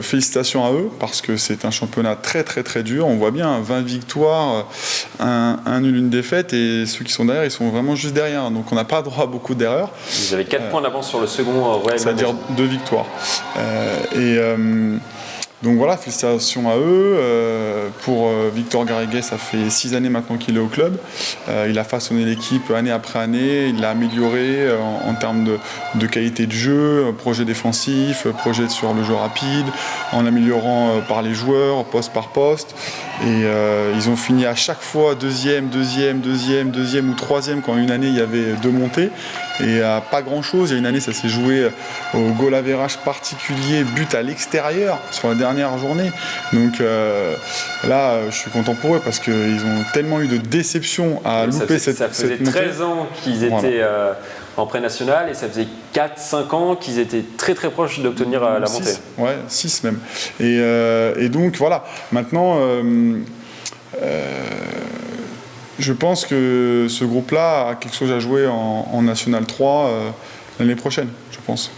félicitations à eux, parce que c'est un championnat très très très dur. On voit bien 20 victoires, un nul, une défaite, et ceux qui sont derrière, ils sont vraiment juste derrière. Donc on n'a pas droit à beaucoup d'erreurs. Vous avez 4 points d'avance sur le second. C'est-à-dire 2 victoires. Donc voilà, félicitations à eux. Pour Victor Garrigues, ça fait 6 années maintenant qu'il est au club. Il a façonné l'équipe année après année, il l'a amélioré en termes de qualité de jeu, projet défensif, projet sur le jeu rapide, en améliorant par les joueurs, poste par poste. Et ils ont fini à chaque fois deuxième ou troisième, quand une année il y avait 2 montées. Et pas grand-chose. Il y a une année, ça s'est joué au goal average particulier, but à l'extérieur sur la dernière journée. Donc là, je suis content pour eux, parce qu'ils ont tellement eu de déception à louper cette montée. Ça faisait 13 ans qu'ils étaient en pré-national, et ça faisait 4-5 ans qu'ils étaient très très proches d'obtenir la montée. Ouais, 6 même. Et donc voilà, maintenant... je pense que ce groupe-là a quelque chose à jouer en National 3 l'année prochaine, je pense.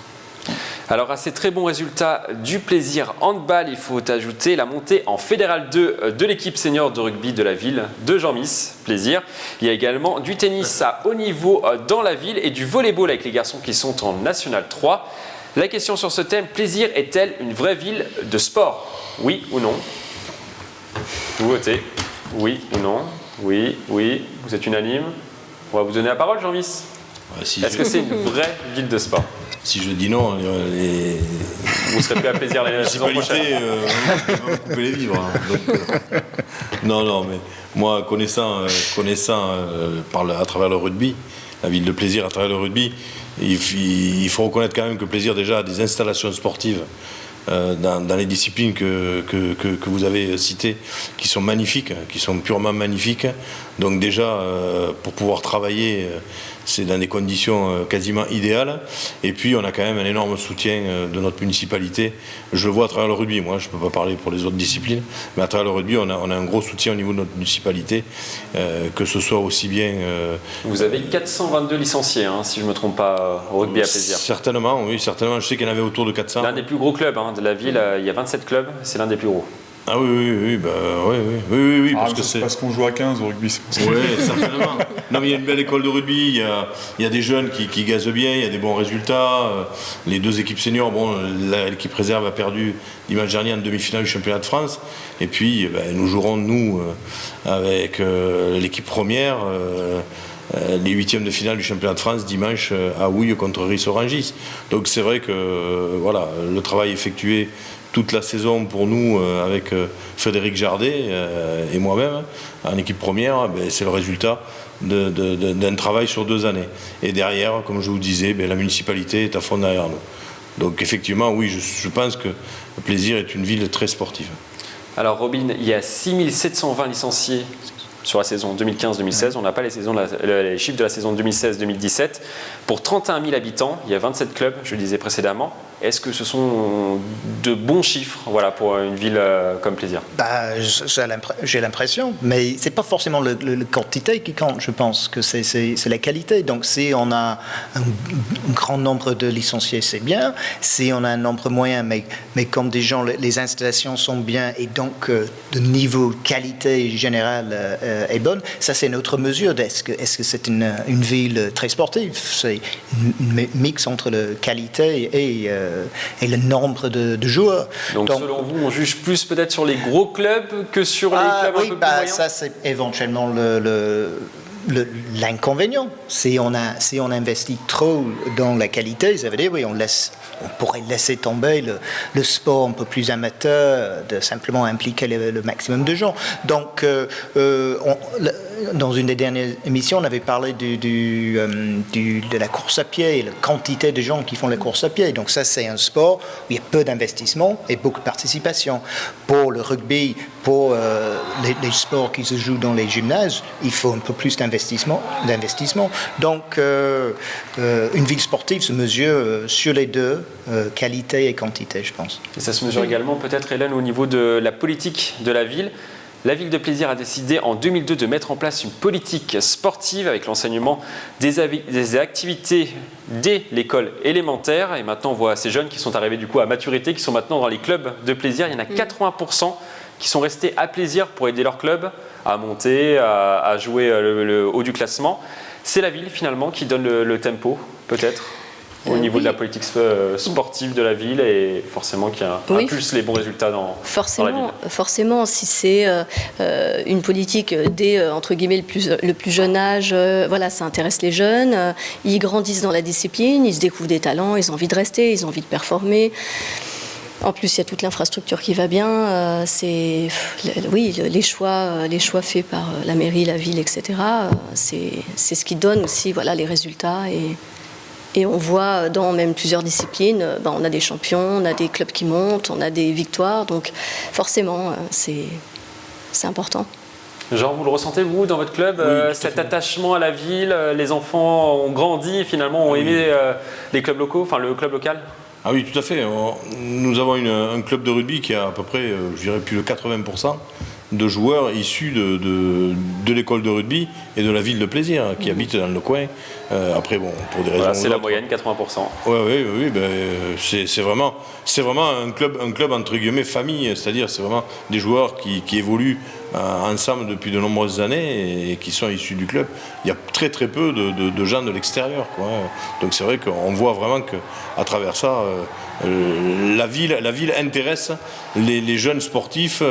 Alors à ces très bons résultats du Plaisir handball, il faut ajouter la montée en Fédéral 2 de l'équipe senior de rugby de la ville de Jean-Miss, Plaisir. Il y a également du tennis à haut niveau dans la ville et du volleyball avec les garçons qui sont en National 3. La question sur ce thème, Plaisir est-elle une vraie ville de sport? Oui ou non? Vous votez. Oui ou non? Oui, vous êtes unanime. On va vous donner la parole, Jean-Miss. Est-ce que c'est une vraie ville de sport? Si je dis non, vous serez plus à Plaisir la saison prochaine. On va couper les vivres. Hein. Donc, non, mais moi, connaissant à travers le rugby, la ville de Plaisir à travers le rugby, il faut reconnaître quand même que Plaisir déjà a des installations sportives dans les disciplines que vous avez citées, qui sont magnifiques, qui sont purement magnifiques. Donc déjà, pour pouvoir travailler, c'est dans des conditions quasiment idéales. Et puis, on a quand même un énorme soutien de notre municipalité. Je le vois à travers le rugby. Moi, je ne peux pas parler pour les autres disciplines, mais à travers le rugby, on a un gros soutien au niveau de notre municipalité, que ce soit aussi bien... Vous avez 422 licenciés, hein, si je ne me trompe pas, au rugby à Plaisir. Certainement, oui, certainement. Je sais qu'il y en avait autour de 400. L'un des plus gros clubs de la ville, il y a 27 clubs, c'est l'un des plus gros. Ah oui, parce qu'on joue à 15 au rugby. Oui, certainement. Non, mais il y a une belle école de rugby, il y a des jeunes qui gazent bien, il y a des bons résultats. Les 2 équipes seniors, l'équipe réserve a perdu dimanche dernier en demi-finale du championnat de France. Et puis, nous jouerons, nous, avec l'équipe première, les 8e de finale du championnat de France dimanche à Houille contre Ris-Orangis. Donc c'est vrai que le travail effectué toute la saison pour nous avec Frédéric Jardet et moi-même en équipe première, c'est le résultat d'un travail sur 2 années. Et derrière, comme je vous disais, la municipalité est à fond derrière nous. Donc effectivement, oui, je pense que Plaisir est une ville très sportive. Alors Robin, il y a 6720 licenciés sur la saison 2015-2016. On n'a pas les chiffres de la saison 2016-2017. Pour 31 000 habitants, il y a 27 clubs, je le disais précédemment. Est-ce que ce sont de bons chiffres pour une ville comme Plaisir? J'ai l'impression, mais c'est pas forcément la quantité qui compte. Je pense que c'est la qualité. Donc si on a un grand nombre de licenciés, c'est bien. Si on a un nombre moyen, mais comme des gens, les installations sont bien et donc le niveau de qualité générale est bonne, ça c'est notre mesure. Est-ce que c'est une ville très sportive? C'est un mix entre la qualité et le nombre de joueurs. Donc selon vous, on juge plus peut-être sur les gros clubs que sur les clubs un peu plus moyens? Ça c'est éventuellement l'inconvénient. Si on investit trop dans la qualité, ça veut dire on pourrait laisser tomber le sport un peu plus amateur, de simplement impliquer le maximum de gens. Donc, dans une des dernières émissions, on avait parlé de la course à pied et la quantité de gens qui font la course à pied. Donc ça, c'est un sport où il y a peu d'investissement et beaucoup de participation. Pour le rugby, pour les sports qui se jouent dans les gymnases, il faut un peu plus d'investissement. Donc, une ville sportive se mesure sur les deux, qualité et quantité, je pense. Et ça se mesure également peut-être, Hélène, au niveau de la politique de la ville. La ville de Plaisir a décidé en 2002 de mettre en place une politique sportive avec l'enseignement des activités dès l'école élémentaire. Et maintenant, on voit ces jeunes qui sont arrivés du coup à maturité, qui sont maintenant dans les clubs de Plaisir. Il y en a 80% qui sont restés à Plaisir pour aider leur club à monter, à jouer le haut du classement. C'est la ville finalement qui donne le tempo, peut-être au niveau de la politique sportive de la ville et forcément qui impulse les bons résultats dans la ville. Forcément, si c'est une politique dès entre guillemets le plus jeune âge, voilà, ça intéresse les jeunes. Ils grandissent dans la discipline, ils se découvrent des talents, ils ont envie de rester, ils ont envie de performer. En plus, il y a toute l'infrastructure qui va bien. Les choix faits par la mairie, la ville, etc. C'est ce qui donne aussi, voilà, les résultats et on voit dans même plusieurs disciplines, on a des champions, on a des clubs qui montent, on a des victoires, donc forcément, c'est important. Genre, vous le ressentez, vous, dans votre club, cet attachement à la ville, les enfants ont grandi et finalement ont aimé les clubs locaux, enfin le club local? Ah oui, tout à fait. Nous avons un club de rugby qui a à peu près, je dirais, plus de 80% de joueurs issus de l'école de rugby et de la ville de Plaisir, qui habitent dans le coin. Après, bon, pour des raisons... Voilà, c'est la moyenne, 80%. Oui, c'est vraiment un club entre guillemets famille, c'est-à-dire c'est vraiment des joueurs qui évoluent ensemble depuis de nombreuses années et qui sont issus du club. Il y a très très peu de gens de l'extérieur, quoi. Donc c'est vrai qu'on voit vraiment qu'à travers ça, la ville intéresse les jeunes sportifs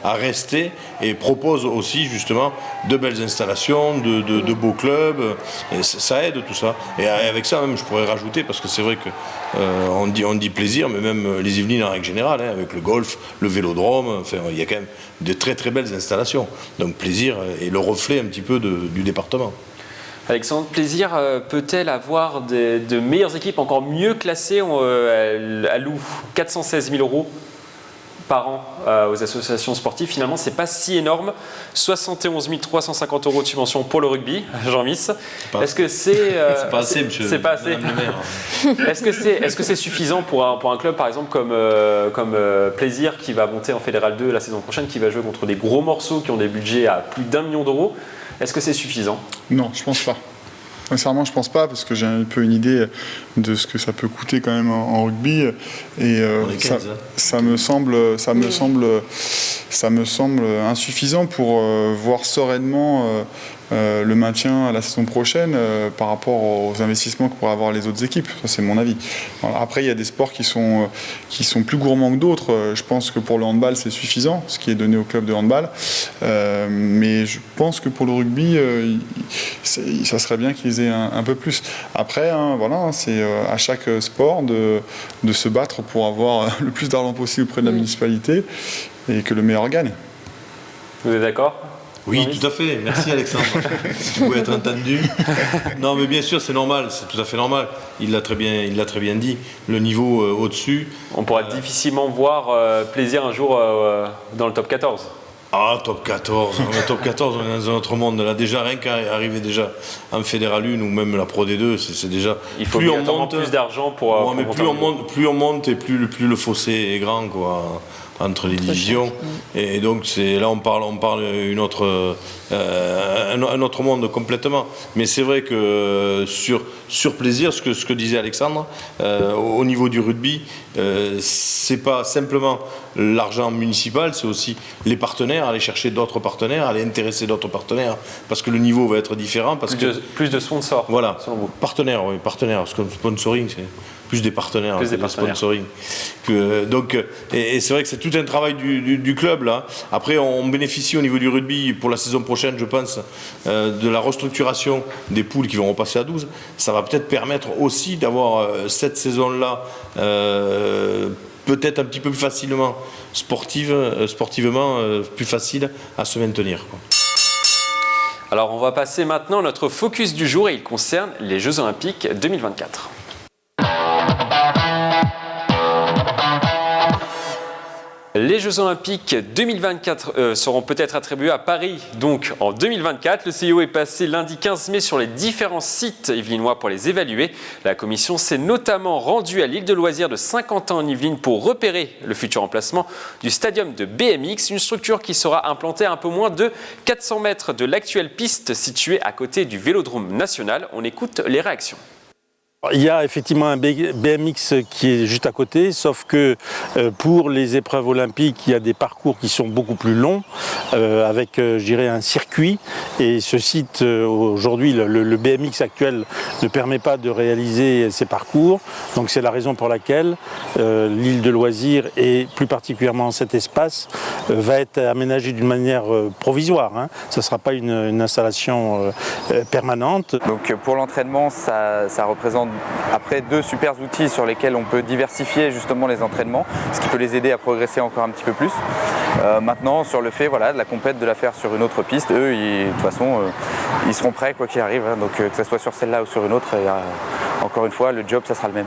à rester et propose aussi justement de belles installations, de beaux clubs. Et ça aide tout ça. Et avec ça même je pourrais rajouter, parce que c'est vrai que on dit Plaisir, mais même les Yvelines en règle générale, avec le golf, le vélodrome, enfin il y a quand même de très très belles installations. Donc Plaisir est le reflet un petit peu du département. Alexandre, Plaisir peut-elle avoir de meilleures équipes encore mieux classées? Elle alloue 416 000 € par an aux associations sportives. Finalement, c'est pas si énorme. 71 350 € de subvention pour le rugby, Jean-Miss. Est-ce que c'est... c'est pas assez, monsieur. C'est pas assez. Est-ce que c'est suffisant pour un club, par exemple, comme Plaisir, qui va monter en Fédéral 2 la saison prochaine, qui va jouer contre des gros morceaux qui ont des budgets à plus d'1 million d'euros? Est-ce que c'est suffisant? Non, je pense pas. Sincèrement, je pense pas, parce que j'ai un peu une idée de ce que ça peut coûter quand même en rugby, et ça me semble insuffisant pour voir sereinement le maintien à la saison prochaine par rapport aux investissements que pourraient avoir les autres équipes. Ça, c'est mon avis. Voilà. Après, il y a des sports qui sont plus gourmands que d'autres. Je pense que pour le handball, c'est suffisant, ce qui est donné au club de handball. Mais je pense que pour le rugby, ça serait bien qu'ils aient un peu plus. Après, voilà, c'est à chaque sport de se battre pour avoir le plus d'argent possible auprès de la municipalité et que le meilleur gagne. Vous êtes d'accord ? Oui, tout à fait. Merci Alexandre. Si vous pouvez être entendu. Non, mais bien sûr, c'est normal. C'est tout à fait normal. Il l'a très bien dit. Le niveau au-dessus. On pourra difficilement voir Plaisir un jour dans le top 14. Ah, top 14. Top 14, on est dans un autre monde. Là, déjà, rien qu'à arriver déjà en Fédéral 1 ou même la Pro D2, c'est déjà... Il faut plus d'argent pour mais plus on monte et plus le fossé est grand, quoi, entre les divisions. Et donc là on parle un autre monde complètement. Mais c'est vrai que sur Plaisir, ce que disait Alexandre, au niveau du rugby, c'est pas simplement l'argent municipal, c'est aussi les partenaires, aller chercher d'autres partenaires, aller intéresser d'autres partenaires, parce que le niveau va être différent. Plus de sponsors. Voilà, partenaires, parce que le sponsoring, c'est plus des partenaires, sponsoring. Donc, et c'est vrai que c'est tout un travail du club là. Après, on bénéficie au niveau du rugby pour la saison prochaine, je pense, de la restructuration des poules qui vont repasser à 12. Ça va peut-être permettre aussi d'avoir cette saison-là peut-être un petit peu plus facilement sportivement plus facile à se maintenir, quoi. Alors on va passer maintenant à notre focus du jour et il concerne les Jeux Olympiques 2024. Les Jeux Olympiques 2024 seront peut-être attribués à Paris, donc en 2024. Le CIO est passé lundi 15 mai sur les différents sites yvelinois pour les évaluer. La commission s'est notamment rendue à l'île de loisirs de Saint-Quentin en Yvelines pour repérer le futur emplacement du stadium de BMX, une structure qui sera implantée à un peu moins de 400 mètres de l'actuelle piste située à côté du Vélodrome national. On écoute les réactions. Il y a effectivement un BMX qui est juste à côté, sauf que pour les épreuves olympiques, il y a des parcours qui sont beaucoup plus longs, avec, je dirais, un circuit. Et ce site, aujourd'hui, le BMX actuel ne permet pas de réaliser ces parcours. Donc c'est la raison pour laquelle l'île de loisirs, et plus particulièrement cet espace, va être aménagé d'une manière provisoire. Hein. Ce ne sera pas une installation permanente. Donc pour l'entraînement, ça représente après 2 super outils sur lesquels on peut diversifier justement les entraînements, ce qui peut les aider à progresser encore un petit peu plus. Maintenant, sur le fait de la compète, de la faire sur une autre piste, eux, de toute façon, ils seront prêts quoi qu'il arrive. Hein. Donc que ce soit sur celle-là ou sur une autre, encore une fois, le job, ça sera le même.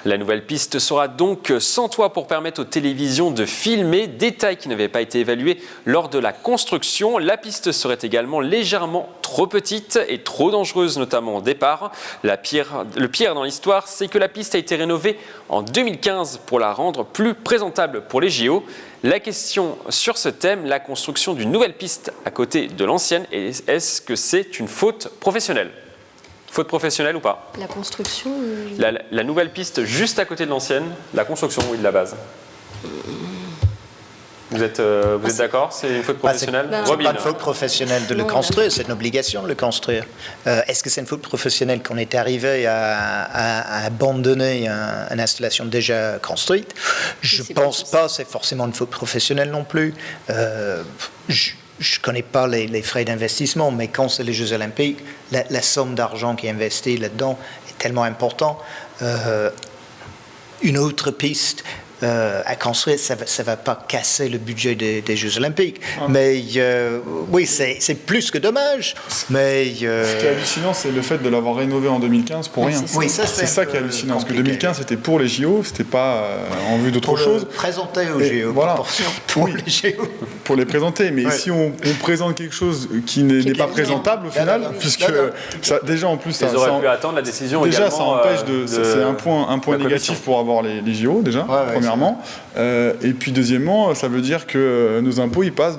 La nouvelle piste sera donc sans toit pour permettre aux télévisions de filmer, détail qui n'avait pas été évalué lors de la construction. La piste serait également légèrement trop petite et trop dangereuse, notamment au départ. Le pire dans l'histoire, c'est que la piste a été rénovée en 2015 pour la rendre plus présentable pour les JO. La question sur ce thème, la construction d'une nouvelle piste à côté de l'ancienne, est-ce que c'est une faute professionnelle ? Faute professionnelle ou pas? La construction la nouvelle piste juste à côté de l'ancienne, la construction, oui, de la base. Vous êtes d'accord? C'est une faute professionnelle? C'est pas une faute professionnelle de le construire, c'est une obligation de le construire. Est-ce que c'est une faute professionnelle qu'on est arrivé à abandonner une installation déjà construite? Je ne pense pas, c'est forcément une faute professionnelle non plus. Je ne connais pas les frais d'investissement, mais quand c'est les Jeux Olympiques, la somme d'argent qui est investie là-dedans est tellement importante. Une autre piste à construire, ça ne va pas casser le budget des Jeux Olympiques. Mais oui, c'est plus que dommage. Mais, Ce qui est hallucinant, c'est le fait de l'avoir rénové en 2015 pour rien. Oui, c'est ça qui est hallucinant. Parce que 2015, c'était pour les JO, c'était pas en vue d'autre chose. Présenter aux JO, voilà. Pour les JO. Pour les présenter. Mais si on présente quelque chose qui n'est pas présentable au final, puisque ça, déjà en plus... Ils auraient pu attendre la décision déjà, également. Ça empêche c'est un point négatif pour avoir les JO, déjà, premièrement. Et puis deuxièmement, ça veut dire que nos impôts ils passent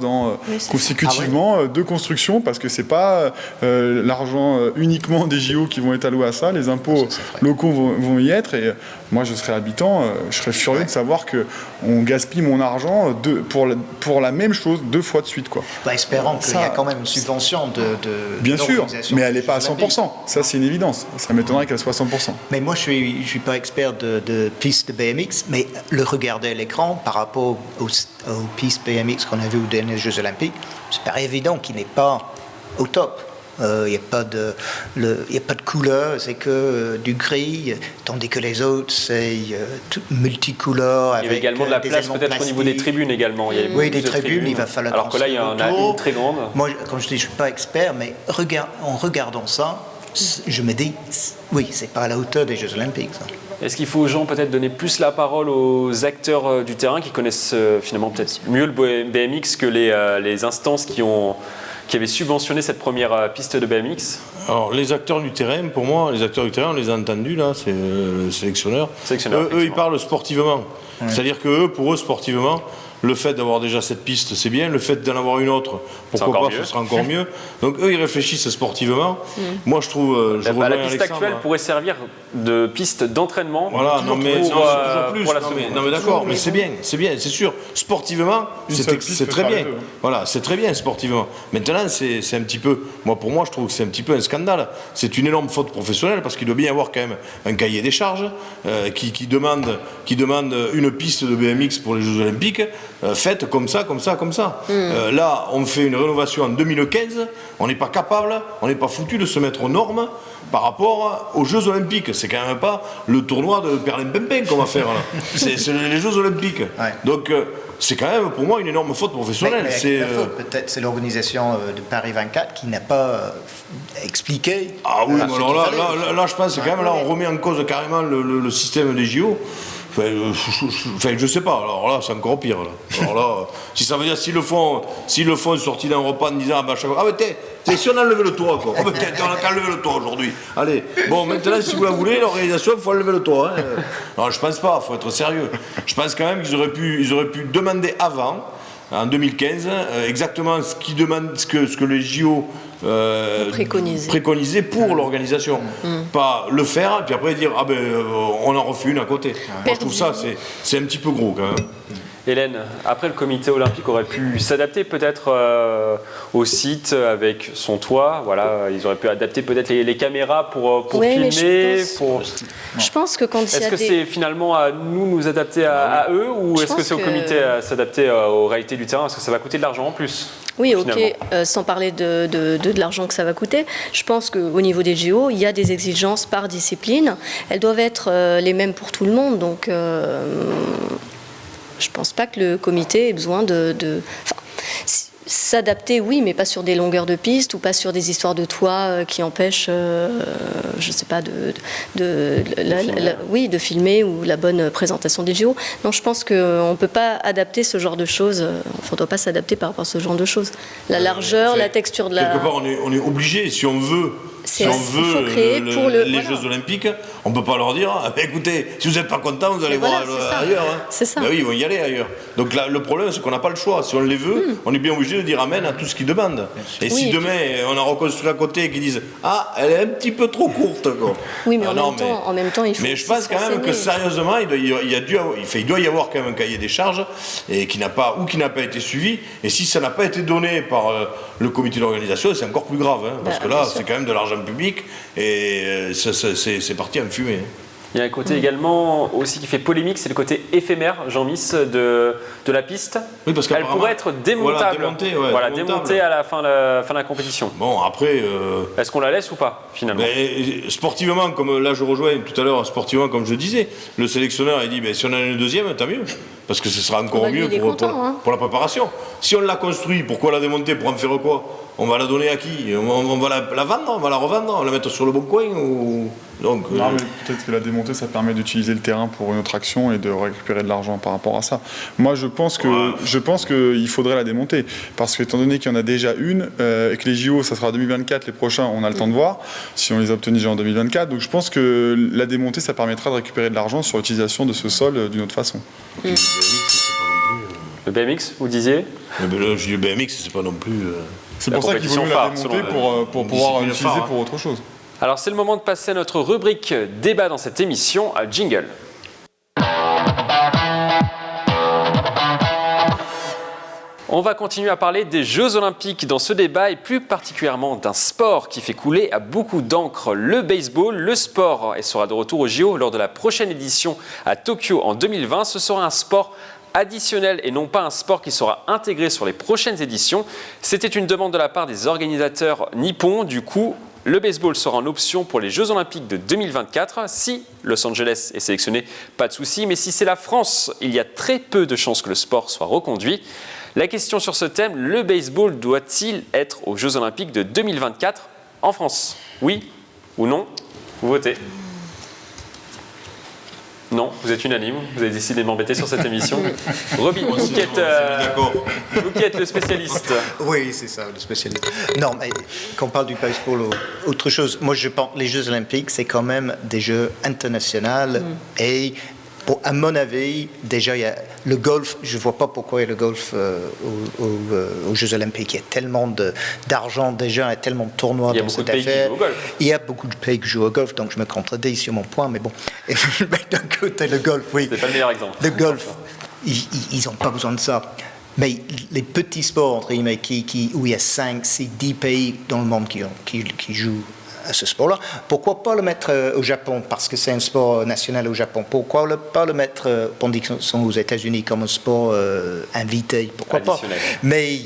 consécutivement de construction, parce que c'est pas l'argent uniquement des JO qui vont être alloués à ça, les impôts locaux vont y être, et moi je serais habitant, je serais furieux de savoir qu'on gaspille mon argent pour la même chose 2 fois de suite, quoi. Espérons qu'il y a quand même une subvention de bien sûr, mais elle n'est pas à 100%, ça c'est une évidence, ça m'étonnerait qu'elle soit à 100%. Mais moi je suis pas expert de pistes de BMX, mais regarder l'écran par rapport aux pistes BMX qu'on a vues aux derniers Jeux Olympiques, c'est pas évident qu'il n'est pas au top. Il n'y a pas de couleur, c'est que du gris, tandis que les autres, c'est multicouleur. Il y avait également de la place peut-être au niveau des tribunes également. Il y avait des tribunes, il va falloir... Alors que là, il y en a une très grande. Moi, comme je dis, je ne suis pas expert, mais en regardant ça, je me dis, oui, c'est pas à la hauteur des Jeux Olympiques, ça. Est-ce qu'il faut aux gens peut-être donner plus la parole aux acteurs du terrain qui connaissent finalement peut-être mieux le BMX que les instances qui avaient subventionné cette première piste de BMX? Alors les acteurs du terrain, pour moi, on les a entendus là, c'est le sélectionneur. Eux, ils parlent sportivement. C'est-à-dire que pour eux, sportivement, le fait d'avoir déjà cette piste, c'est bien. Le fait d'en avoir une autre, pourquoi pas, ce sera encore mieux. Donc eux, ils réfléchissent sportivement. Moi, je trouve... la piste actuelle pourrait servir de piste d'entraînement. Voilà, toujours plus. Non mais d'accord, mais c'est bien, c'est sûr. Sportivement, c'est très bien. Voilà, c'est très bien sportivement. Maintenant, c'est un petit peu... Pour moi, je trouve que c'est un petit peu un scandale. C'est une énorme faute professionnelle, parce qu'il doit bien y avoir quand même un cahier des charges qui demande une piste de BMX pour les Jeux Olympiques. Faites comme ça. Là, on fait une rénovation en 2015, on n'est pas capable, on n'est pas foutu de se mettre aux normes par rapport aux Jeux Olympiques. C'est quand même pas le tournoi de Perlimpinpin qu'on va faire là. C'est les Jeux Olympiques. Donc c'est quand même pour moi une énorme faute professionnelle. Peut-être c'est l'organisation de Paris 24 qui n'a pas expliqué. Ah oui, mais alors là, je pense que quand même là on remet en cause carrément le système des JO. je sais pas, alors là c'est encore pire. Là. Alors là, si ça veut dire s'ils le font sorti d'un repas en disant si on a enlevé le toit quoi. On a qu'à enlever le toit aujourd'hui. Allez, bon maintenant si vous la voulez, l'organisation, il faut enlever le toit. Hein. Non, je pense pas, il faut être sérieux. Je pense quand même qu'ils auraient pu demander avant, en 2015, exactement ce que les JO préconiser pour l'organisation. Pas le faire, et puis après dire on en refait une à côté. Moi je trouve ça, c'est un petit peu gros quand même. Hélène, après le comité olympique aurait pu s'adapter peut-être au site avec son toit. Voilà, ils auraient pu adapter peut-être les caméras pour filmer. Je pense que quand il y a Est-ce que c'est finalement à nous adapter à eux ou est-ce que c'est au comité à s'adapter aux réalités du terrain? Parce que ça va coûter de l'argent en plus. Oui, ok, sans parler de l'argent que ça va coûter, je pense qu'au niveau des JO, il y a des exigences par discipline. Elles doivent être les mêmes pour tout le monde, donc je ne pense pas que le comité ait besoin s'adapter, oui, mais pas sur des longueurs de piste ou pas sur des histoires de toit qui empêchent, je ne sais pas, de filmer ou la bonne présentation des JO. Non, je pense qu'on ne peut pas adapter ce genre de choses. On ne doit pas s'adapter par rapport à ce genre de choses. La largeur, la texture de la... Quelque part, on est obligé, si on veut les Jeux Olympiques, on ne peut pas leur dire écoutez, si vous n'êtes pas content, vous allez voir ailleurs. Hein. C'est ça. Ben oui, ils vont y aller ailleurs. Donc là, le problème, c'est qu'on n'a pas le choix. Si on les veut, on est bien obligé de dire amen à tout ce qu'ils demandent. Et si demain, on a reconstruit à côté et qu'ils disent elle est un petit peu trop courte. Quoi. Oui, mais en même temps, il faut. Mais je pense quand même que sérieusement, il doit y avoir quand même un cahier des charges et qui n'a pas été suivi. Et si ça n'a pas été donné par le comité d'organisation, c'est encore plus grave. Hein, parce que là, c'est quand même de l'argent public et c'est parti en fumée. Il y a un côté également aussi qui fait polémique, c'est le côté éphémère, Jean-Miss, de la piste. Oui, parce qu'elle pourrait être démontable. Démontée à la fin de la compétition. Bon, après... Est-ce qu'on la laisse ou pas, finalement? Sportivement, comme là je rejoins tout à l'heure, sportivement, comme je disais, le sélectionneur il dit si on en a une deuxième, tant mieux. Parce que ce sera encore mieux pour la préparation. Si on l'a construit, pourquoi la démonter? Pour en faire quoi? On va la donner à qui? On va la vendre? On va la revendre? On va la mettre sur le bon coin ou... Donc, non, mais peut-être que la démontée, ça permet d'utiliser le terrain pour une autre action et de récupérer de l'argent par rapport à ça. Moi, je pense qu'il faudrait la démonter. Parce que, étant donné qu'il y en a déjà une, et que les JO, ça sera 2024, les prochains, on a le temps de voir, si on les a obtenus déjà en 2024. Donc, je pense que la démontée, ça permettra de récupérer de l'argent sur l'utilisation de ce sol d'une autre façon. Le BMX, vous disiez? Le BMX, c'est pas non plus... C'est pour ça qu'il vaut mieux la démonter pour pouvoir l'utiliser pour autre chose. Alors c'est le moment de passer à notre rubrique débat dans cette émission, à Jingle. On va continuer à parler des Jeux Olympiques dans ce débat et plus particulièrement d'un sport qui fait couler à beaucoup d'encre, le baseball. Le sport sera de retour aux JO lors de la prochaine édition à Tokyo en 2020. Ce sera un sport additionnel et non pas un sport qui sera intégré sur les prochaines éditions. C'était une demande de la part des organisateurs nippons. Du coup, le baseball sera en option pour les Jeux Olympiques de 2024. Si Los Angeles est sélectionné, pas de souci. Mais si c'est la France, il y a très peu de chances que le sport soit reconduit. La question sur ce thème, le baseball doit-il être aux Jeux Olympiques de 2024 en France? Oui ou non? Vous votez. Non, vous êtes unanime, vous avez décidé de m'embêter sur cette émission. Robin, vous qui êtes le spécialiste. Oui, c'est ça, le spécialiste. Non, mais quand on parle du baseball ou autre chose, moi je pense que les Jeux Olympiques, c'est quand même des Jeux internationaux et à mon avis, déjà, il y a le golf. Je ne vois pas pourquoi il y a le golf aux Jeux Olympiques. Il y a tellement d'argent déjà, il y a tellement de tournois dans cette affaire. Il y a beaucoup de pays qui jouent au golf, donc je me contredis sur mon point, mais bon. D'un côté, le golf, oui. C'est pas le meilleur exemple. Le golf, ils n'ont pas besoin de ça. Mais les petits sports, entre guillemets, où il y a 5, 6, 10 pays dans le monde qui jouent à ce sport-là. Pourquoi pas le mettre au Japon, parce que c'est un sport national au Japon? Pourquoi pas le mettre, pendant qu'ils sont aux États-Unis, comme un sport invité? Pourquoi pas? Mais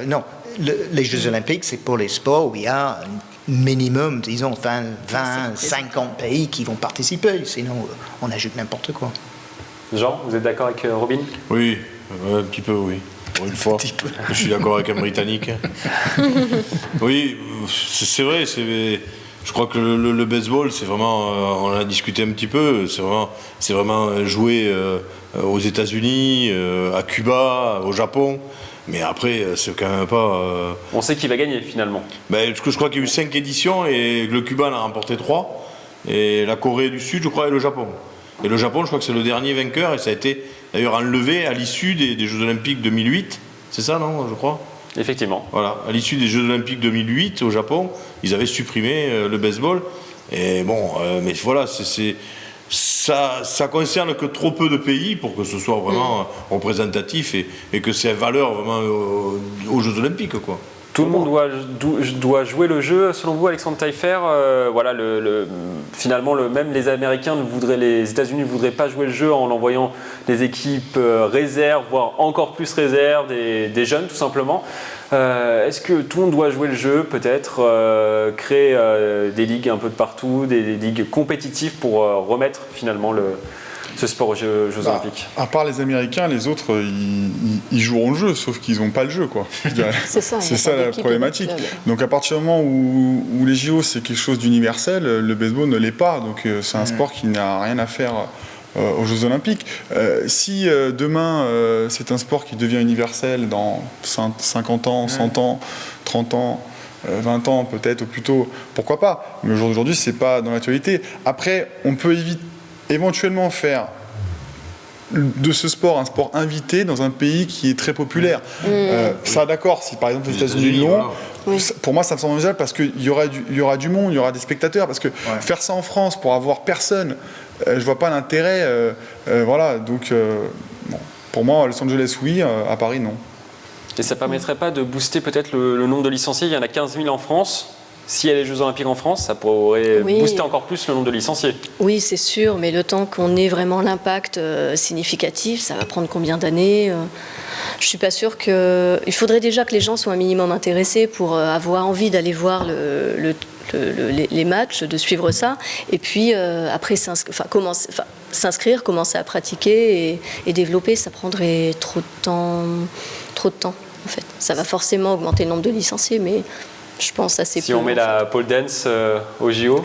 non, les Jeux Olympiques, c'est pour les sports où il y a un minimum, disons, 20, 50 pays qui vont participer. Sinon, on ajoute n'importe quoi. Jean, vous êtes d'accord avec Robin? Oui, un petit peu, oui. Pour une fois, je suis d'accord avec un Britannique. Oui, c'est vrai, je Je crois que le baseball, c'est vraiment, on en a discuté un petit peu, c'est vraiment joué aux États-Unis, à Cuba, au Japon. Mais après, c'est quand même pas. On sait qui va gagner finalement. Je crois qu'il y a eu 5 éditions et le Cuba en a remporté 3. Et la Corée du Sud, je crois, et le Japon. Et le Japon, je crois que c'est le dernier vainqueur et ça a été d'ailleurs enlevé à l'issue des Jeux Olympiques 2008. C'est ça, non, je crois ? Effectivement. Voilà, à l'issue des Jeux Olympiques 2008 au Japon, ils avaient supprimé le baseball. Et bon, mais voilà, ça concerne que trop peu de pays pour que ce soit vraiment représentatif et que c'est valeur vraiment aux Jeux Olympiques, quoi. Tout le monde doit jouer le jeu, selon vous, Alexandre Taillefer. Voilà, finalement, même les Américains les États-Unis ne voudraient pas jouer le jeu en envoyant des équipes réserves, voire encore plus réserves, des jeunes, tout simplement. Est-ce que tout le monde doit jouer le jeu, peut-être créer des ligues un peu de partout, des ligues compétitives pour remettre finalement ce sport aux Jeux Olympiques? À part les Américains, les autres, ils joueront le jeu, sauf qu'ils n'ont pas le jeu, quoi. C'est ça la problématique. Donc à partir du moment où les JO, c'est quelque chose d'universel, le baseball ne l'est pas. Donc c'est un sport qui n'a rien à faire aux Jeux Olympiques. Si demain, c'est un sport qui devient universel dans 50 ans, 100 ans, 30 ans, 20 ans peut-être, ou plus tôt, pourquoi pas. Mais aujourd'hui, c'est pas dans l'actualité. Après, on peut éventuellement faire de ce sport un sport invité dans un pays qui est très populaire. Ça, d'accord, si par exemple les États-Unis l'ont, pour moi ça me semble envisageable parce qu'il y aura du monde, il y aura des spectateurs, parce que faire ça en France pour avoir personne, je vois pas l'intérêt. Voilà, donc bon. Pour moi, Los Angeles, oui, à Paris, non. Et ça permettrait pas de booster peut-être le nombre de licenciés? Il y en a 15 000 en France. S'il y a les Jeux Olympiques en France, ça pourrait booster encore plus le nombre de licenciés. Oui, c'est sûr, mais le temps qu'on ait vraiment l'impact significatif, ça va prendre combien d'années? Je ne suis pas sûre que... Il faudrait déjà que les gens soient un minimum intéressés pour avoir envie d'aller voir les matchs, de suivre ça, et puis après s'inscrire, commencer à pratiquer et développer, ça prendrait trop de temps en fait. Ça va forcément augmenter le nombre de licenciés, mais... Je pense assez peu. Si on met la pole dance au JO,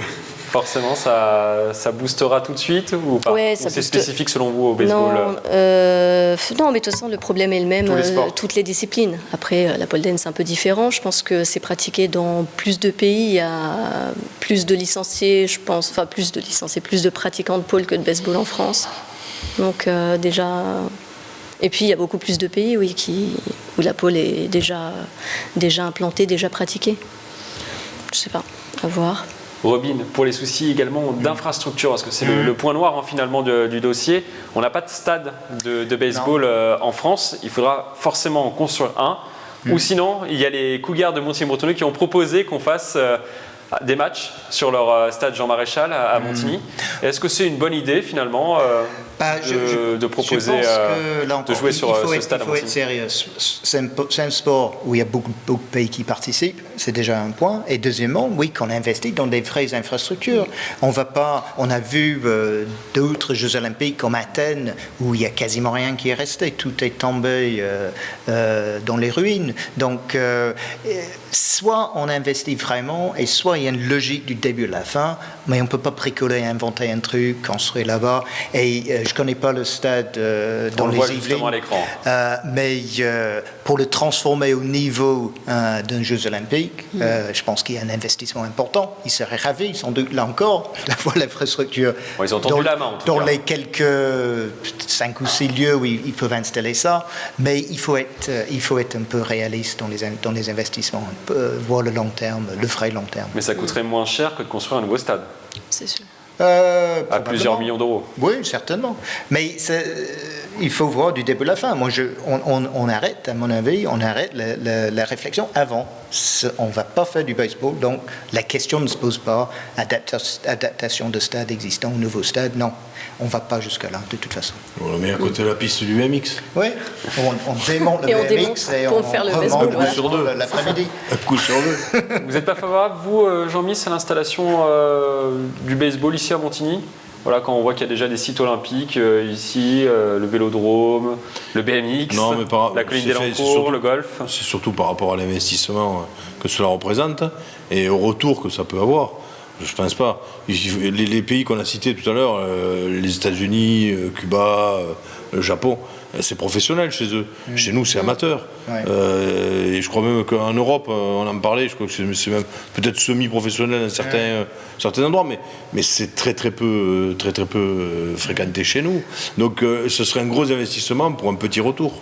forcément ça boostera tout de suite ou pas? Ouais, c'est spécifique selon vous au baseball? Non, mais de toute façon le problème est le même, toutes les disciplines. Après la pole dance c'est un peu différent. Je pense que c'est pratiqué dans plus de pays. Il y a plus de licenciés, je pense, enfin plus de pratiquants de pole que de baseball en France. Donc déjà. Et puis il y a beaucoup plus de pays, où la pole est déjà implantée, déjà pratiquée. Je sais pas, à voir. Robin, pour les soucis également d'infrastructure, parce que c'est le point noir finalement du dossier. On n'a pas de stade de baseball en France. Il faudra forcément en construire un. Ou sinon, il y a les Cougars de Montigny-Bretonneux qui ont proposé qu'on fasse des matchs sur leur stade Jean Maréchal à Montigny. Est-ce que c'est une bonne idée finalement de proposer de jouer sur ce stade à Montigny? Il faut être sérieux. C'est un sport où il y a beaucoup de pays qui participent, c'est déjà un point. Et deuxièmement, oui, qu'on investit dans des vraies infrastructures. On a vu d'autres Jeux Olympiques comme Athènes où il n'y a quasiment rien qui est resté. Tout est tombé dans les ruines. Donc, soit on investit vraiment et soit il y a une logique du début à la fin, mais on ne peut pas bricoler, inventer un truc, construire là-bas. Et je ne connais pas le stade dans les Yvelines, mais pour le transformer au niveau d'un Jeux Olympiques, je pense qu'il y a un investissement important. Ils seraient ravis, sans doute, là encore, d'avoir l'infrastructure. Ils ont tendu la main, en tout cas. Dans les quelques 5 ou 6 lieux où ils peuvent installer ça, mais il faut être un peu réaliste dans les investissements, voir le long terme, le vrai long terme. Mais ça coûterait moins cher que de construire un nouveau stade. C'est sûr. À plusieurs millions d'euros. Oui, certainement. Mais il faut voir du début à la fin. Moi, on arrête, à mon avis, la réflexion avant. On ne va pas faire du baseball, donc la question ne se pose pas. Adaptation de stade existant au nouveau stade, non. On ne va pas jusqu'à-là, de toute façon. On le met à côté de la piste du BMX. Oui, on démonte le BMX et on faire le baseball. Un coup sur deux l'après-midi. Un coup sur deux. Vous n'êtes pas favorable, vous, Jean-Michel, à l'installation du baseball ici à Montigny? Voilà, quand on voit qu'il y a déjà des sites olympiques ici, le vélodrome, le BMX, la colline des Lancours, le golf. C'est surtout par rapport à l'investissement que cela représente et au retour que ça peut avoir. Je ne pense pas. Les pays qu'on a cités tout à l'heure, les États-Unis, Cuba, le Japon, c'est professionnel chez eux. Chez nous, c'est amateur. Et je crois même qu'en Europe, on en parlait, je crois que c'est même peut-être semi-professionnel dans certains endroits, mais c'est très peu fréquenté chez nous. Donc ce serait un gros investissement pour un petit retour.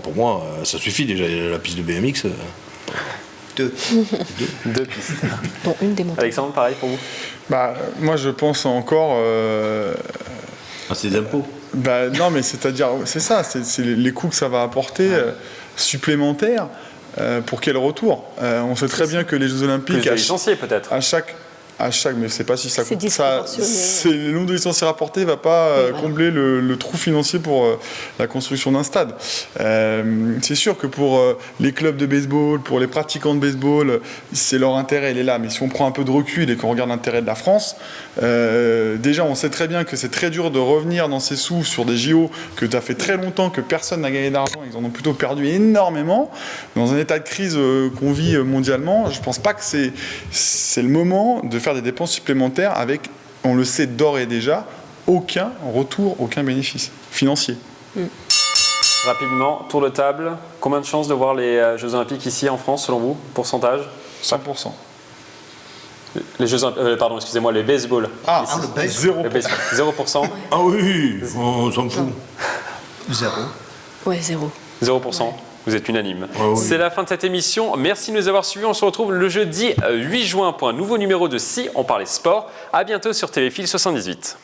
Pour moi, ça suffit déjà, la piste de BMX. Deux pistes. Dont une démontée. Alexandre, pareil pour vous? Moi, je pense encore... c'est des impôts. Non, mais c'est-à-dire, c'est ça, c'est les coûts que ça va apporter supplémentaires. Pour quel retour? On sait très bien que les Jeux Olympiques... Plus de licenciés, peut-être. À chaque, mais c'est pas si ça coûte. C'est le nombre de licenciés rapportés ne va pas combler le trou financier pour la construction d'un stade. C'est sûr que pour les clubs de baseball, pour les pratiquants de baseball, c'est leur intérêt, il est là. Mais si on prend un peu de recul et qu'on regarde l'intérêt de la France, déjà on sait très bien que c'est très dur de revenir dans ces sous sur des JO que tu as fait très longtemps, que personne n'a gagné d'argent, ils en ont plutôt perdu énormément. Dans un état de crise qu'on vit mondialement, je pense pas que c'est le moment de faire des dépenses supplémentaires avec, on le sait d'ores et déjà, aucun retour, aucun bénéfice financier. Rapidement, tour de table, combien de chances de voir les Jeux Olympiques ici en France selon vous? Pourcentage? 100%. Les Jeux pardon, excusez-moi, les baseball. Le baseball. 0%. Ah oui, on s'en fout. 0. Ouais, 0. 0%. Vous êtes unanime. C'est la fin de cette émission. Merci de nous avoir suivis. On se retrouve le jeudi 8 juin pour un nouveau numéro de Si on parlait sport. À bientôt sur TV Fil 78.